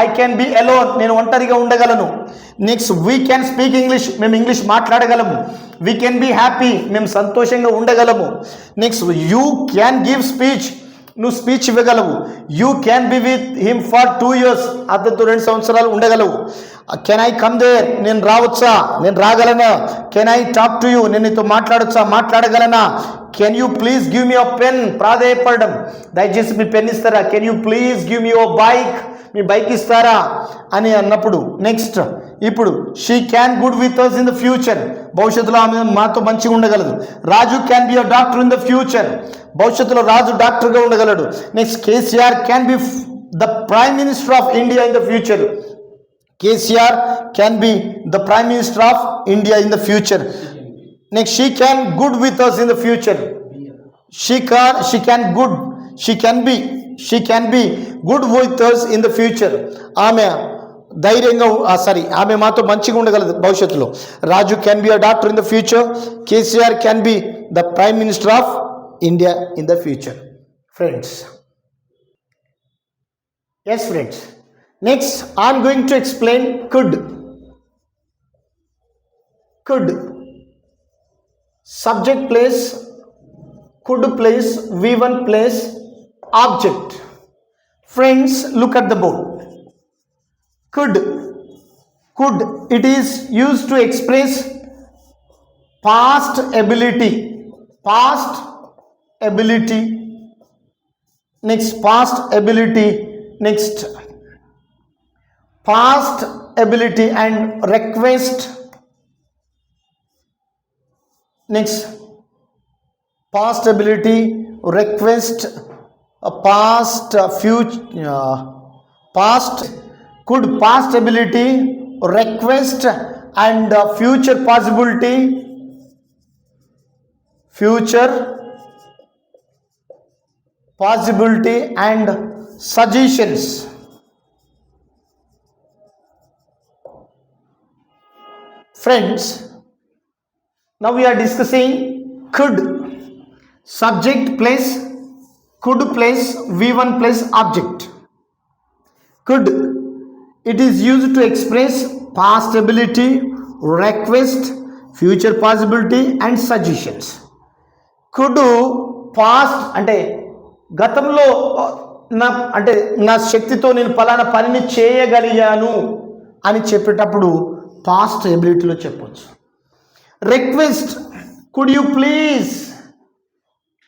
I can be alone, నేను ఒంటరిగా ఉండగలను. Next we can speak English, మేము ఇంగ్లీష్ మాట్లాడగలము. వీ క్యాన్ బి హ్యాపీ, మేము సంతోషంగా ఉండగలము. Next you can give speech, నువ్వు స్పీచ్ ఇవ్వగలవు. You can be with him for 2 years, అతనితో 2 సంవత్సరాలు ఉండగలవు. కెన్ ఐ కమ్ దేర్, నేను రావచ్చా, నేను రాగలనా. Can I talk to you, నేను నీతో మాట్లాడచ్చా, మాట్లాడగలనా. Can you please give me a pen, ప్రాధేయపడడం, దయచేసి మీ పెన్ ఇస్తారా. Can you please give me a bike, మీ బైక్ ఇస్తారా అని అన్నప్పుడు. నెక్స్ట్ ఇప్పుడు she can good with us in the future, భవిష్యత్తులో ఆమె మాతో మంచిగా ఉండగలదు. Raju can be a doctor in the future, భవిష్యత్తులో రాజు డాక్టర్గా ఉండగలడు. Next KCR can be the prime minister of India in the future. KCR can be the prime minister of India in the future. Next she can good with us in the future. She can be good with us in the future. ఆమె ధైర్యంగా ఆమె మాతో మంచిగా ఉండగలదు భవిష్యత్తులో. Raju can be a doctor in the future. KCR can be the prime minister of India in the future. Friends, yes friends, next I am going to explain could. Subject place, could place, V1 place, object. Friends, look at the board. Could, it is used to express past ability. Next past ability and request. Next past ability, request, could past ability, request and future possibility, and suggestions. Friends, now we are discussing could. Subject place, could place, V1 place object. Could, it is used to express past ability, request, future possibility and suggestions. Could past అంటే గతంలో నా శక్తితో నేను పలానా పనిని చేయగలిగాను అని చెప్పేటప్పుడు పాస్ట్ ఎబిలిటీలో చెప్పొచ్చు. రిక్వెస్ట్, కుడ్ యూ ప్లీజ్,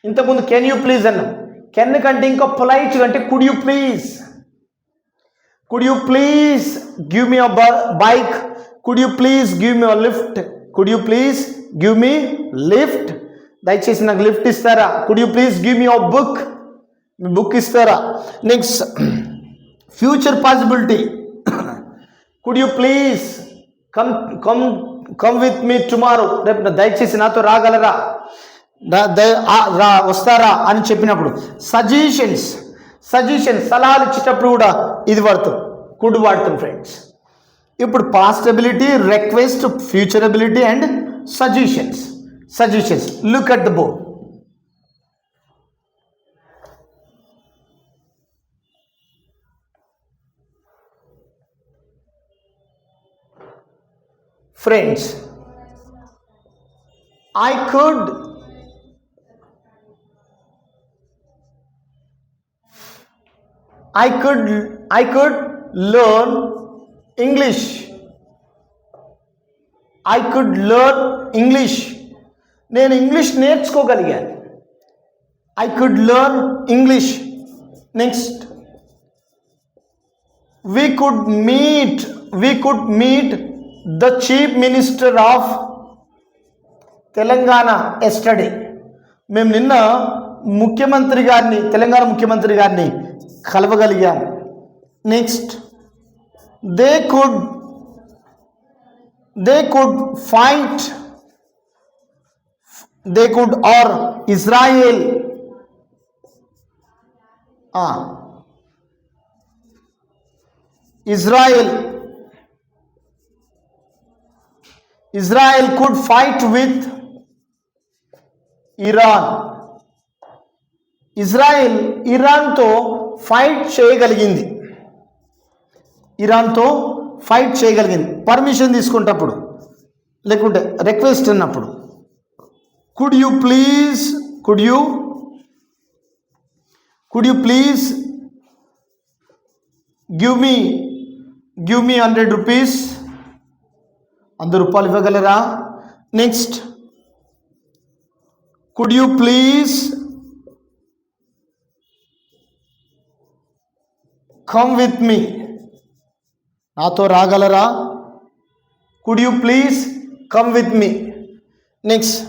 ఇంతకుముందు కెన్ యూ ప్లీజ్ అన్నాం. కెన్ కంటే ఇంకా పొలైట్గా అంటే could you please give me a bike, could you please give me a lift, దయచేసి నాకు లిఫ్ట్ ఇస్తారా. Could you please give me a book, మీ బుక్ ఇస్తారా. Next future possibility, could you please come with me tomorrow, రేపు దయచేసి నాతో రాగలరా, వస్తారా అని చెప్పినప్పుడు. సజెషన్స్, సలహాలు ఇచ్చేటప్పుడు కూడా ఇది వాడతాం, కుడ్ వాడతాం ఫ్రెండ్స్. ఇప్పుడు past ability, request, future ability and suggestions. Look at the board. Friends, I could learn English. నేను ఇంగ్లీష్ నేర్చుకోగలిగాను. I could learn English. Next we could meet the chief minister of Telangana yesterday. మేము నిన్న తెలంగాణ ముఖ్యమంత్రి గారిని కలవగలిగాం. నెక్స్ట్, they could fight, or Israel could fight with Iran. Israel ఇరాన్తో fight చేయగలిగింది. పర్మిషన్ తీసుకున్నప్పుడు లేకుంటే రిక్వెస్ట్ అన్నప్పుడు could you please give me 100 rupees, 100 రూపాయలు ఇవ్వగలరా? Next, could you please come with me, నాతో రాగలరా? could you please come with me. Next,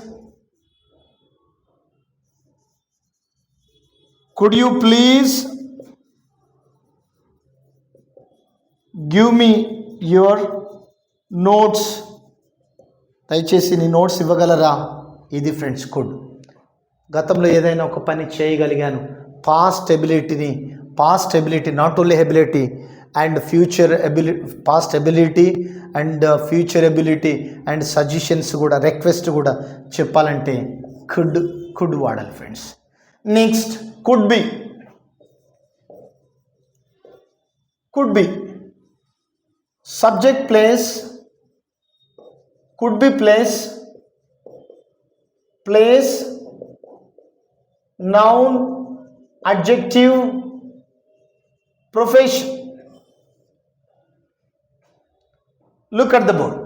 could you please give me your notes, దయచేసి నీ నోట్స్ ఇవ్వగలరా? ఇది ఫ్రెండ్స్ కుడ్. గతంలో ఏదైనా ఒక పని చేయగలిగాను, past ability, not only ability and future ability, past ability and future ability and suggestions కూడా, రిక్వెస్ట్ కూడా చెప్పాలంటే కుడ్ వాడాలి friends. Next, could be subject place, could be place, noun, adjective, profession. Look at the board.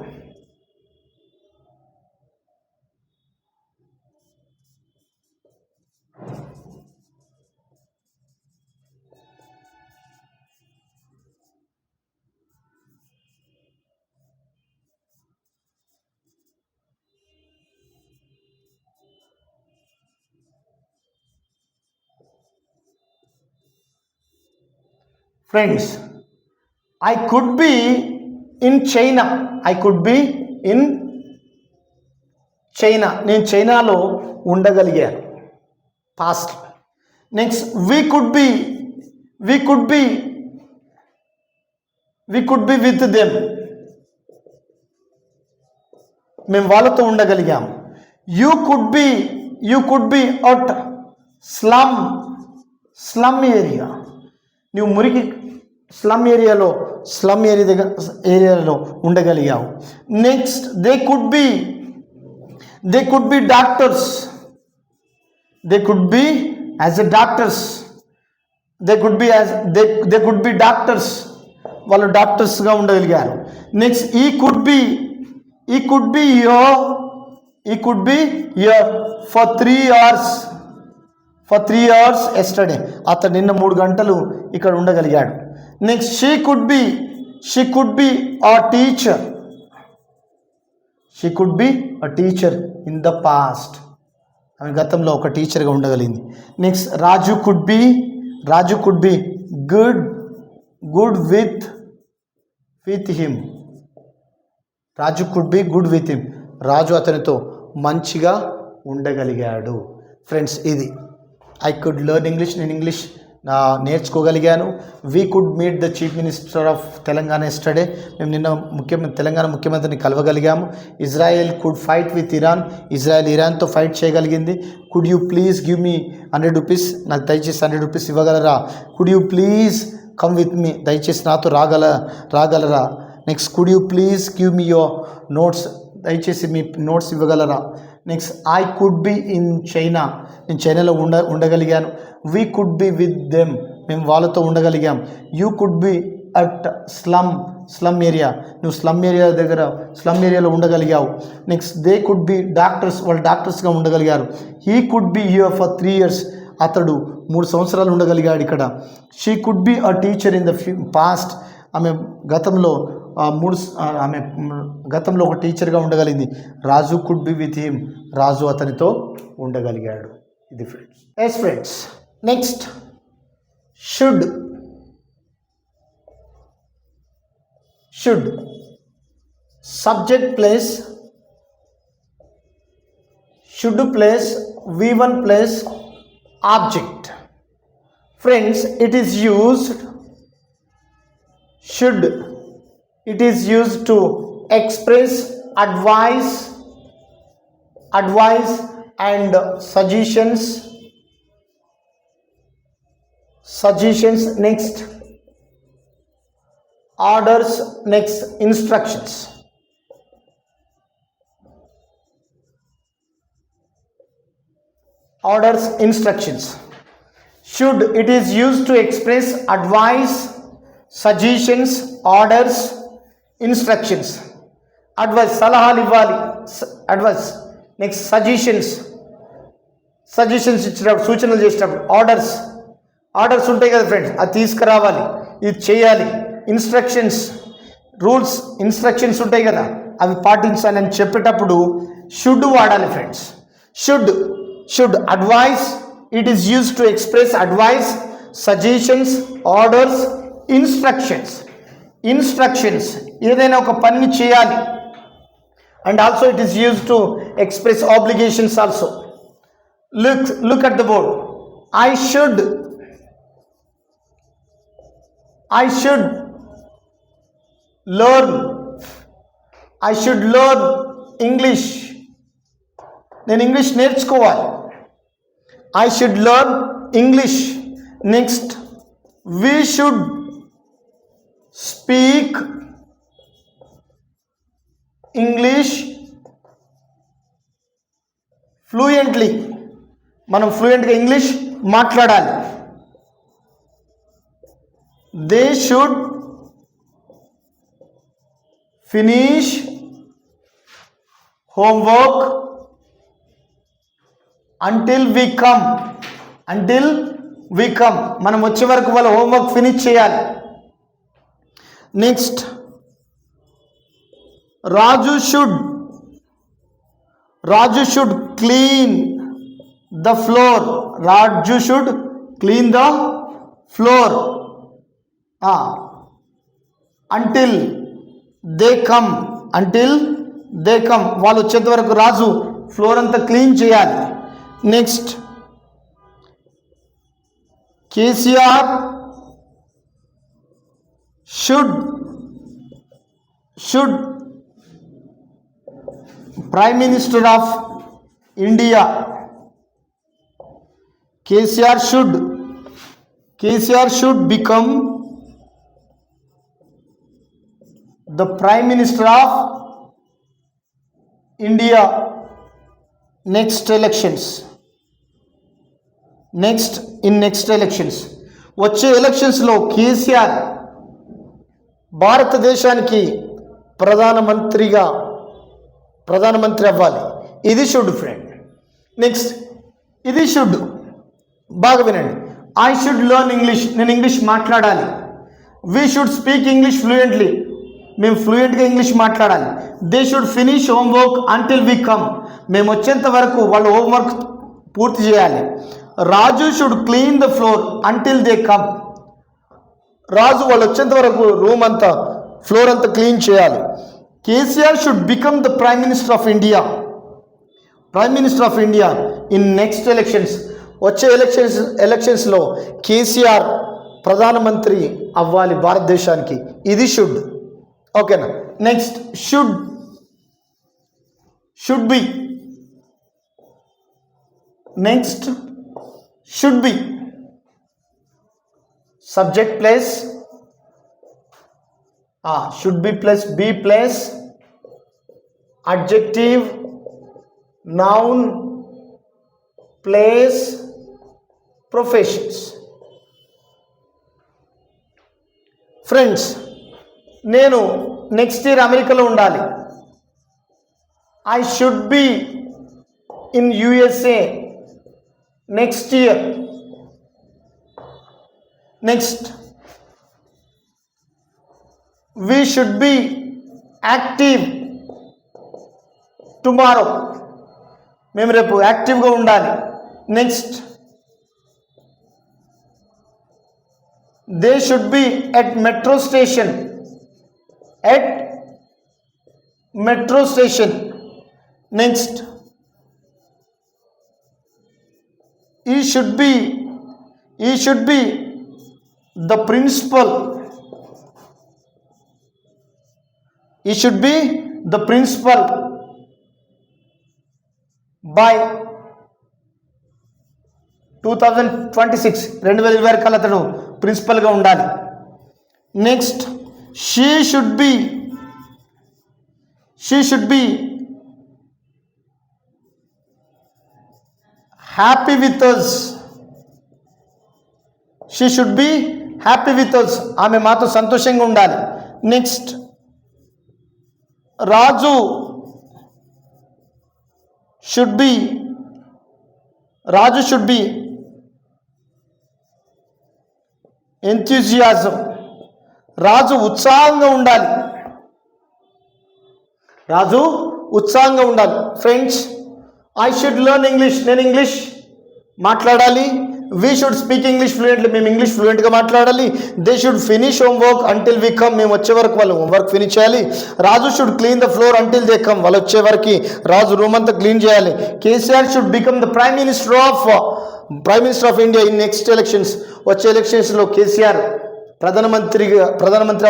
Friends, I could be in China. నేను చైనాలో ఉండగలిగాను, past. Next, we could be with them, మేము వాళ్ళతో ఉండగలిగాం. you could be at slum area, నువ్వు మురికి slum ఏరియాలో ఉండగలిగావు. Next, they could be doctors, వాళ్ళు డాక్టర్స్గా ఉండగలిగారు. Next, he could be here for 3 hours yesterday, అతను నిన్న 3 గంటలు ఇక్కడ ఉండగలిగాడు. Next, she could be a teacher in the past, ఆమె గతంలో ఒక టీచర్గా ఉండగలిగింది. Next, Raju could be good with him, Raju అతనితో మంచిగా ఉండగలిగాడు. ఫ్రెండ్స్, ఇది ఐ కుడ్ లెర్న్ ఇంగ్లీష్, నేను ఇంగ్లీష్ నేర్చుకోగలిగాను. We could meet the chief minister of Telangana yesterday, మేము నిన్న తెలంగాణ ముఖ్యమంత్రిని కలవగలిగాము. ఇజ్రాయెల్ కుడ్ ఫైట్ విత్ ఇరాన్తో ఫైట్ చేయగలిగింది. Could you please give me 100 rupees, నాకు దయచేసి 100 రూపీస్ ఇవ్వగలరా? Could you please come with me, దయచేసి నాతో రాగలరా? Next, could you please give me your notes, దయచేసి మీ నోట్స్ ఇవ్వగలరా? Next, I could be in China, నేను చైనాలో ఉండగలిగాను. We could be with them, మేము వాళ్ళతో ఉండగలిగాం. You could be at slum area, నువ్వు స్లమ్ ఏరియాలో ఉండగలిగావు. Next, they could be doctors, వాళ్ళు డాక్టర్స్గా ఉండగలిగారు. He could be here for 3 years, అతడు 3 సంవత్సరాలు ఉండగలిగాడు ఇక్కడ. She could be a teacher in the past, ఆమె గతంలో ఆమె గతంలో ఒక టీచర్గా ఉండగలిగింది. Raju could be with him, Raju అతనితో ఉండగలిగాడు. ఇది friends. Yes friends, next should. Should subject place should place V1 place object. Friends, it is used should, it is used to express advice and suggestions. Next orders, next instructions. Orders, instructions. Should, it is used to express advice, suggestions, orders, instructions. Advice, సలహాలు ఇవ్వాలి, advice. Next suggestions ఇచ్చినప్పుడు, సూచనలు చేసేటప్పుడు. Orders ఉంటాయి కదా friends, అది తీసుకురావాలి, ఇది చేయాలి. ఇన్స్ట్రక్షన్స్, రూల్స్, ఇన్స్ట్రక్షన్స్ ఉంటాయి కదా, అవి పాటించాలి అని చెప్పేటప్పుడు షుడ్ వాడాలి friends. Should advice, it is used to express advice, suggestions, orders, instructions. ఏదైనా ఒక పని చేయాలి. And also it is used to express obligations also. Look at the board. I should learn English. నేను ఇంగ్లీష్ నేర్చుకోవాలి. I should learn English. Next, we should speak English fluently. మనం ఫ్లూయెంట్గా English మాట్లాడాలి. They should finish homework until we come. మనం వచ్చే వరకు వాళ్ళ homework finish చేయాలి. Next, Raju should clean the floor. Raju should clean the floor until they come. వాళ్ళు వచ్చేంత వరకు రాజు ఫ్లోర్ అంతా క్లీన్ చేయాలి. Next, KCR should Prime Minister of India. KCR should become the Prime Minister of India next elections. In next elections, వచ్చే ఎలక్షన్స్లో కేసీఆర్ భారతదేశానికి ప్రధానమంత్రి అవ్వాలి. ఇది షుడ్ ఫ్రెండ్. నెక్స్ట్, ఇది షుడ్. బాగా వినండి. I should learn English. నేను ఇంగ్లీష్ మాట్లాడాలి. We should speak English fluently. మేము ఫ్లూయెంట్గా ఇంగ్లీష్ మాట్లాడాలి. They should finish homework until we come. మేము వచ్చేంత వరకు వాళ్ళ హోంవర్క్ పూర్తి చేయాలి. Raju should clean the floor until they come. Raju వాళ్ళు వచ్చేంత వరకు రూమ్ అంతా, ఫ్లోర్ అంతా క్లీన్ చేయాలి. KCR should become the prime minister of India in next elections. వచ్చే ఎలక్షన్స్లో కేసీఆర్ ప్రధానమంత్రి అవ్వాలి భారతదేశానికి. ఇది షుడ్. ఓకేనా? Next, should be. Next, should be subject place, should be plus be plus adjective, noun, place, professions. Friends, నేను నెక్స్ట్ ఇయర్ అమెరికాలో ఉండాలి. I should be in USA next year. Next, we should be active tomorrow, మేము రేపు యాక్టివ్గా ఉండాలి. Next, they should B at metro station, at metro station. Next, he should be the principal, he should be the principal by 2026, 2026 కల్లా అతను ప్రిన్సిపల్గా ఉండాలి. Next, she should be happy with us, she should be happy with us, ఆమె మాతో సంతోషంగా ఉండాలి. Next, Raju should be enthusiasm, Raju ఉత్సాహంగా ఉండాలి, రాజు ఉత్సాహంగా ఉండాలి. Friends, I should learn English, నేను ఇంగ్లీష్ మాట్లాడాలి. We should speak English fluently, మేము ఇంగ్లీష్ ఫ్లూయెంట్గా మాట్లాడాలి. They should finish homework until we come, మేము వచ్చే వరకు వాళ్ళు హోంవర్క్ ఫినిష్ చేయాలి. Raju should clean the floor until they come, వాళ్ళు వచ్చే వరకు రాజు రూమ్ అంతా క్లీన్ చేయాలి. KCR should become the prime minister of India in next elections, వచ్చే ఎలక్షన్స్లో కేసీఆర్ ప్రధానమంత్రి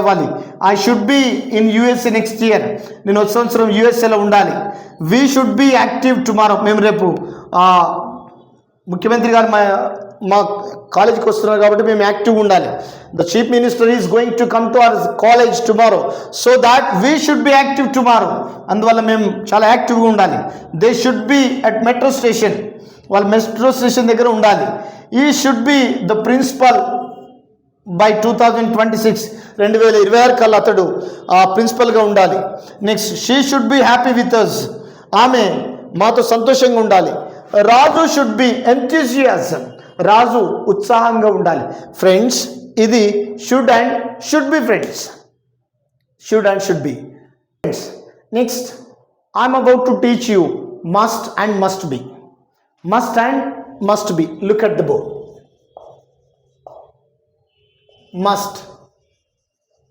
అవ్వాలి. I should be in USA next year, నేను వచ్చే సంవత్సరం యూఎస్ఏలో ఉండాలి. We should be active tomorrow, మేము రేపు ముఖ్యమంత్రి గారు మా కాలేజీకి వస్తున్నారు కాబట్టి మేము యాక్టివ్గా ఉండాలి. The chief minister is going to come to our college tomorrow, so that we should be active tomorrow, అందువల్ల మేము చాలా యాక్టివ్గా ఉండాలి. They should be at metro station, వాళ్ళు మెట్రో స్టేషన్ దగ్గర ఉండాలి. He should be the principal by 2026, 2026 కల్లా అతడు ప్రిన్సిపల్గా ఉండాలి. Next, she should be happy with us, ఆమె మాతో సంతోషంగా ఉండాలి. Raju should be enthusiasm, Raju ఉత్సాహంగా ఉండాలి. ఫ్రెండ్స్, ఇది should be friends, should and should be friends. Next, I'm about to teach you must and must be, must and must be. Look at the board. Must,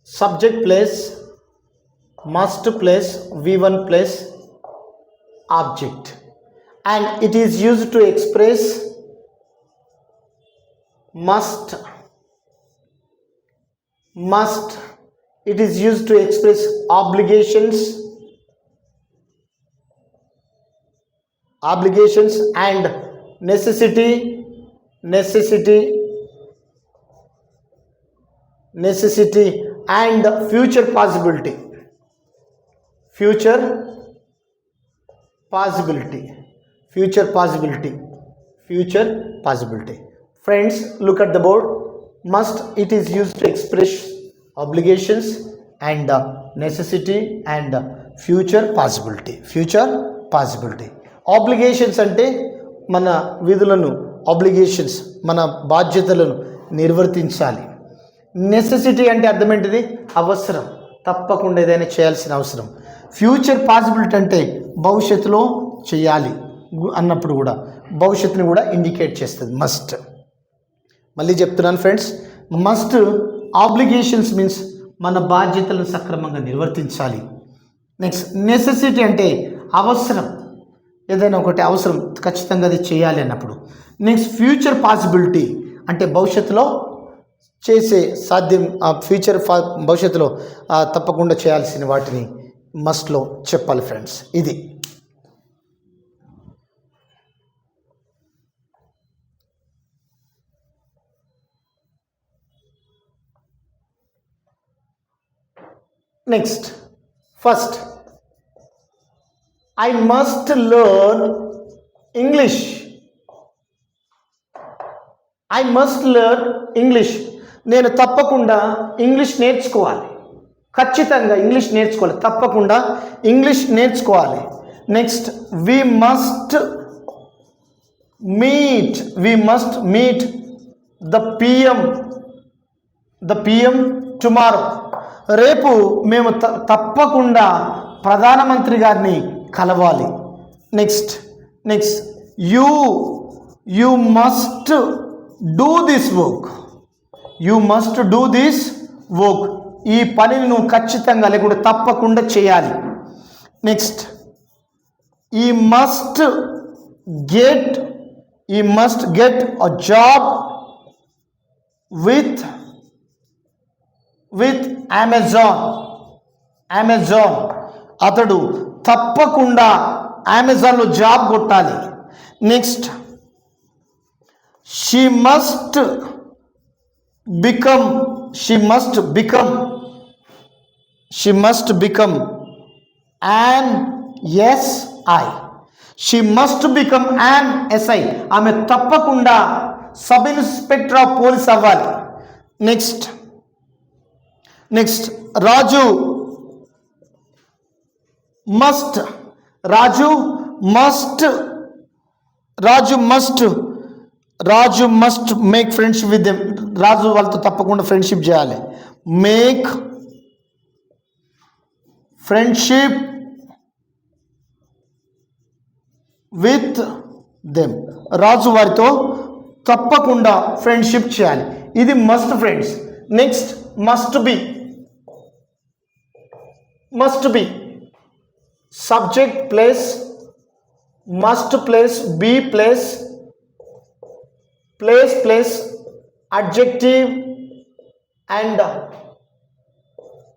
subject place, must place V1 place object, and it is used to express must, it is used to express obligations and necessity and future possibility. Friends, look at the board. Must, it is used to express obligations and necessity and future possibility. Obligations అంటే మన విధులను, obligations మన బాధ్యతలను నిర్వర్తించాలి. Necessity అంటే అర్థం ఏంటిది? అవసరం, తప్పకుండా ఏదైనా చేయాల్సిన అవసరం. ఫ్యూచర్ పాసిబిలిటీ అంటే భవిష్యత్తులో చేయాలి అన్నప్పుడు కూడా భవిష్యత్తుని కూడా ఇండికేట్ చేస్తుంది మస్ట్. మళ్ళీ చెప్తున్నాను ఫ్రెండ్స్, మస్ట్ ఆబ్లిగేషన్స్ మీన్స్ మన బాధ్యతలను సక్రమంగా నిర్వర్తించాలి. నెక్స్ట్, నెసెసిటీ అంటే అవసరం, ఏదైనా ఒకటి అవసరం ఖచ్చితంగా అది చేయాలి అన్నప్పుడు. నెక్స్ట్, ఫ్యూచర్ పాసిబిలిటీ అంటే భవిష్యత్తులో చేసే సాధ్యం, భవిష్యత్తులో తప్పకుండా చేయాల్సిన వాటిని మస్ట్లో చెప్పాలి ఫ్రెండ్స్. ఇది next. First, I must learn English. నేను తప్పకుండా ఇంగ్లీష్ నేర్చుకోవాలి, ఖచ్చితంగా ఇంగ్లీష్ నేర్చుకోవాలి, తప్పకుండా ఇంగ్లీష్ నేర్చుకోవాలి. Next, we must meet the PM tomorrow. రేపు మేము తప్పకుండా ప్రధానమంత్రి గారిని కలవాలి. Next you must do this work. You must do this work. ఈ పనిని నువ్వు ఖచ్చితంగా లేకుంటే తప్పకుండా చేయాలి. Next he must get a job with Amazon. అతడు తప్పకుండా అమెజాన్లో జాబ్ కొట్టాలి. Next she must become an SI. She must become an SI. ఆమె తప్పకుండా సబ్ ఇన్స్పెక్టర్ ఆఫ్ పోలీస్ అవ్వాలి. Next Raju must make friendship with them. Raju వాళ్ళతో తప్పకుండా ఫ్రెండ్షిప్ చేయాలి. Make friendship with them. Raju వారితో తప్పకుండా ఫ్రెండ్షిప్ చేయాలి. ఇది must friends. Next must be subject place must place be place adjective and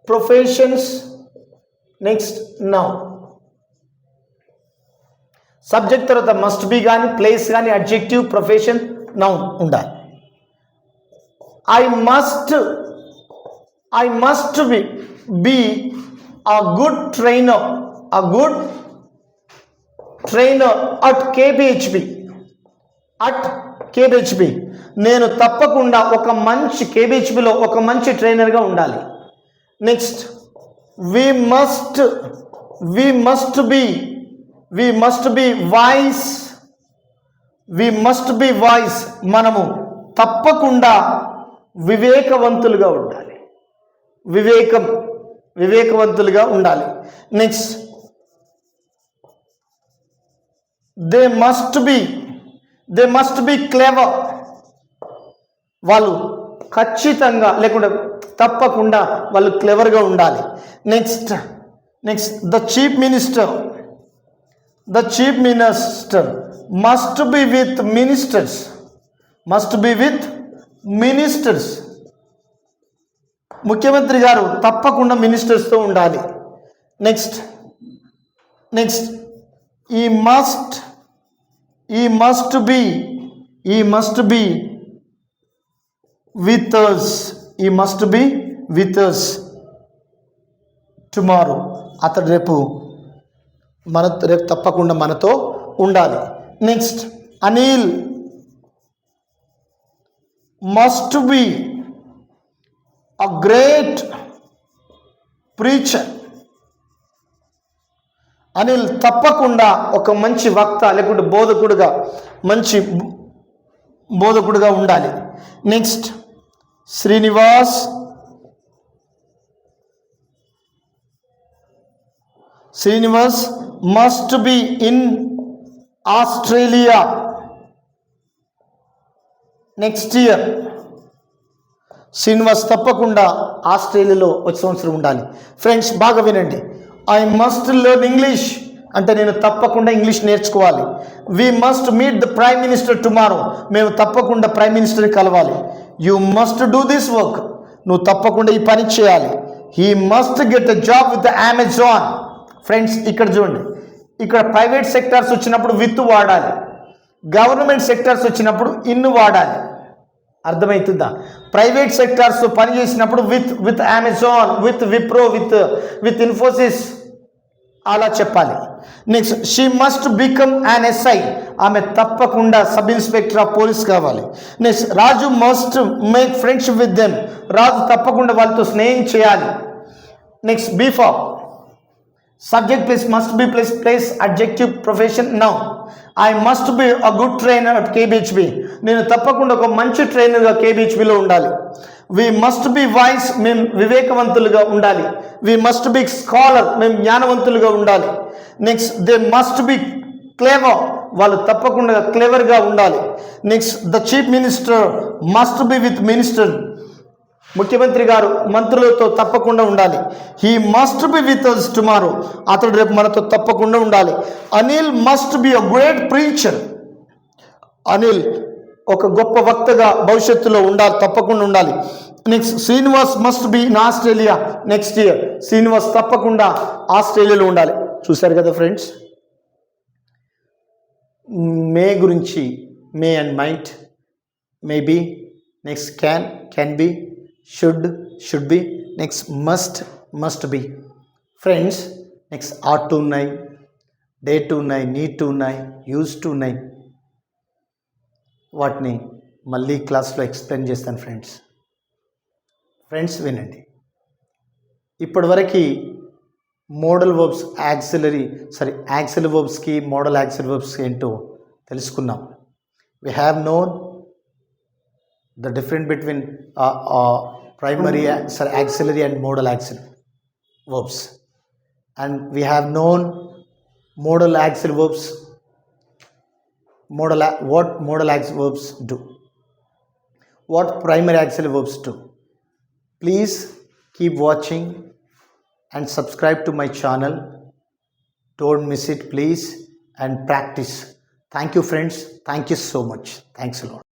professions. Next noun. Subject తర్వాత must be కానీ place కానీ అడ్జెక్టివ్ ప్రొఫెషన్ నౌన్ ఉండాలి. I must be a good trainer at KBHP. నేను తప్పకుండా KBHPలో ఒక మంచి ట్రైనర్గా ఉండాలి. Next we must be wise. మనము తప్పకుండా వివేకవంతులుగా ఉండాలి. Next they must be clever. వాళ్ళు ఖచ్చితంగా లేకుంటే తప్పకుండా వాళ్ళు క్లెవర్గా ఉండాలి. Next the chief minister must be with ministers. ముఖ్యమంత్రి గారు తప్పకుండా మినిస్టర్స్తో ఉండాలి. Next he must be with us. He must be with us tomorrow. అతడు రేపు తప్పకుండా మనతో ఉండాలి. Next Anil must be a great preacher. Anil తప్పకుండా ఒక మంచి వక్త లేకుంటే బోధకుడుగా ఉండాలి. Next Srinivas must be in Australia next year. Srinivas తప్పకుండా ఆస్ట్రేలియాలో వచ్చే సంవత్సరం ఉండాలి. ఫ్రెండ్స్ బాగా వినండి. ఐ మస్ట్ లెర్న్ ఇంగ్లీష్ అంటే నేను తప్పకుండా ఇంగ్లీష్ నేర్చుకోవాలి. We must meet the prime minister tomorrow. మేము తప్పకుండా ప్రైమ్ మినిస్టర్ని కలవాలి. You must do this work. నువ్వు తప్పకుండా ఈ పని చేయాలి. He must get a job with Amazon. Friends ఇక్కడ చూడండి, ఇక్కడ ప్రైవేట్ సెక్టార్స్ వచ్చినప్పుడు విత్ వాడాలి, గవర్నమెంట్ సెక్టార్స్ వచ్చినప్పుడు ఇన్ వాడాలి. అర్థమవుతుందా? ప్రైవేట్ సెక్టార్స్ పని చేసినప్పుడు with Amazon, with Wipro, with Infosys అలా చెప్పాలి. Next she must become an SI. ఆమె తప్పకుండా సబ్ ఇన్స్పెక్టర్ ఆఫ్ పోలీస్ కావాలి. Next Raju must make friendship with them. Raju తప్పకుండా వాళ్ళతో స్నేహం చేయాలి. Next be form subject place must be place adjective profession noun. I must be a good trainer at KPHB. నేను తప్పకుండా ఒక మంచి ట్రైనర్గా కేబిహెచ్బిలో ఉండాలి. వి మస్ట్ బి వైస్, మేము వివేకవంతులుగా ఉండాలి. వి మస్ట్ బి స్కాలర్, మేము జ్ఞానవంతులుగా ఉండాలి. Next they must be clever, వాళ్ళు తప్పకుండా క్లేవర్గా ఉండాలి. Next the chief minister must be with minister, ముఖ్యమంత్రి గారు మంత్రులతో తప్పకుండా ఉండాలి. He must be with us tomorrow, అతడు రేపు మనతో తప్పకుండా ఉండాలి. Anil must be a great preacher, Anil ఒక గొప్ప వక్తగా భవిష్యత్తులో ఉండాలి, తప్పకుండా ఉండాలి. Next Srinivas must be in Australia next year, Srinivas తప్పకుండా ఆస్ట్రేలియాలో ఉండాలి. చూశారు కదా ఫ్రెండ్స్, మే గురించి, may and might, maybe, next can be, should be, next must be. Friends next ought to ఉన్నాయి, డే టు ఉన్నాయి, నీడ్ టు ఉన్నాయి, యూజ్ టు ఉన్నాయి. వాటిని మళ్ళీ క్లాస్లో ఎక్స్ప్లెయిన్ చేస్తాను ఫ్రెండ్స్ వినండి. ఇప్పటివరకు మోడల్ వర్బ్స్ యాక్సిలరీ వర్బ్స్కి మోడల్ యాక్సిలరీ వర్బ్స్ ఏంటో తెలుసుకున్నాం. We have known the difference between primary auxiliary and modal auxiliary verbs, and we have known modal auxiliary verbs, what modal auxiliary verbs do, what primary auxiliary verbs do. Please keep watching and subscribe to my channel. Don't miss it please, and practice. Thank you friends, thank you so much, thanks a lot.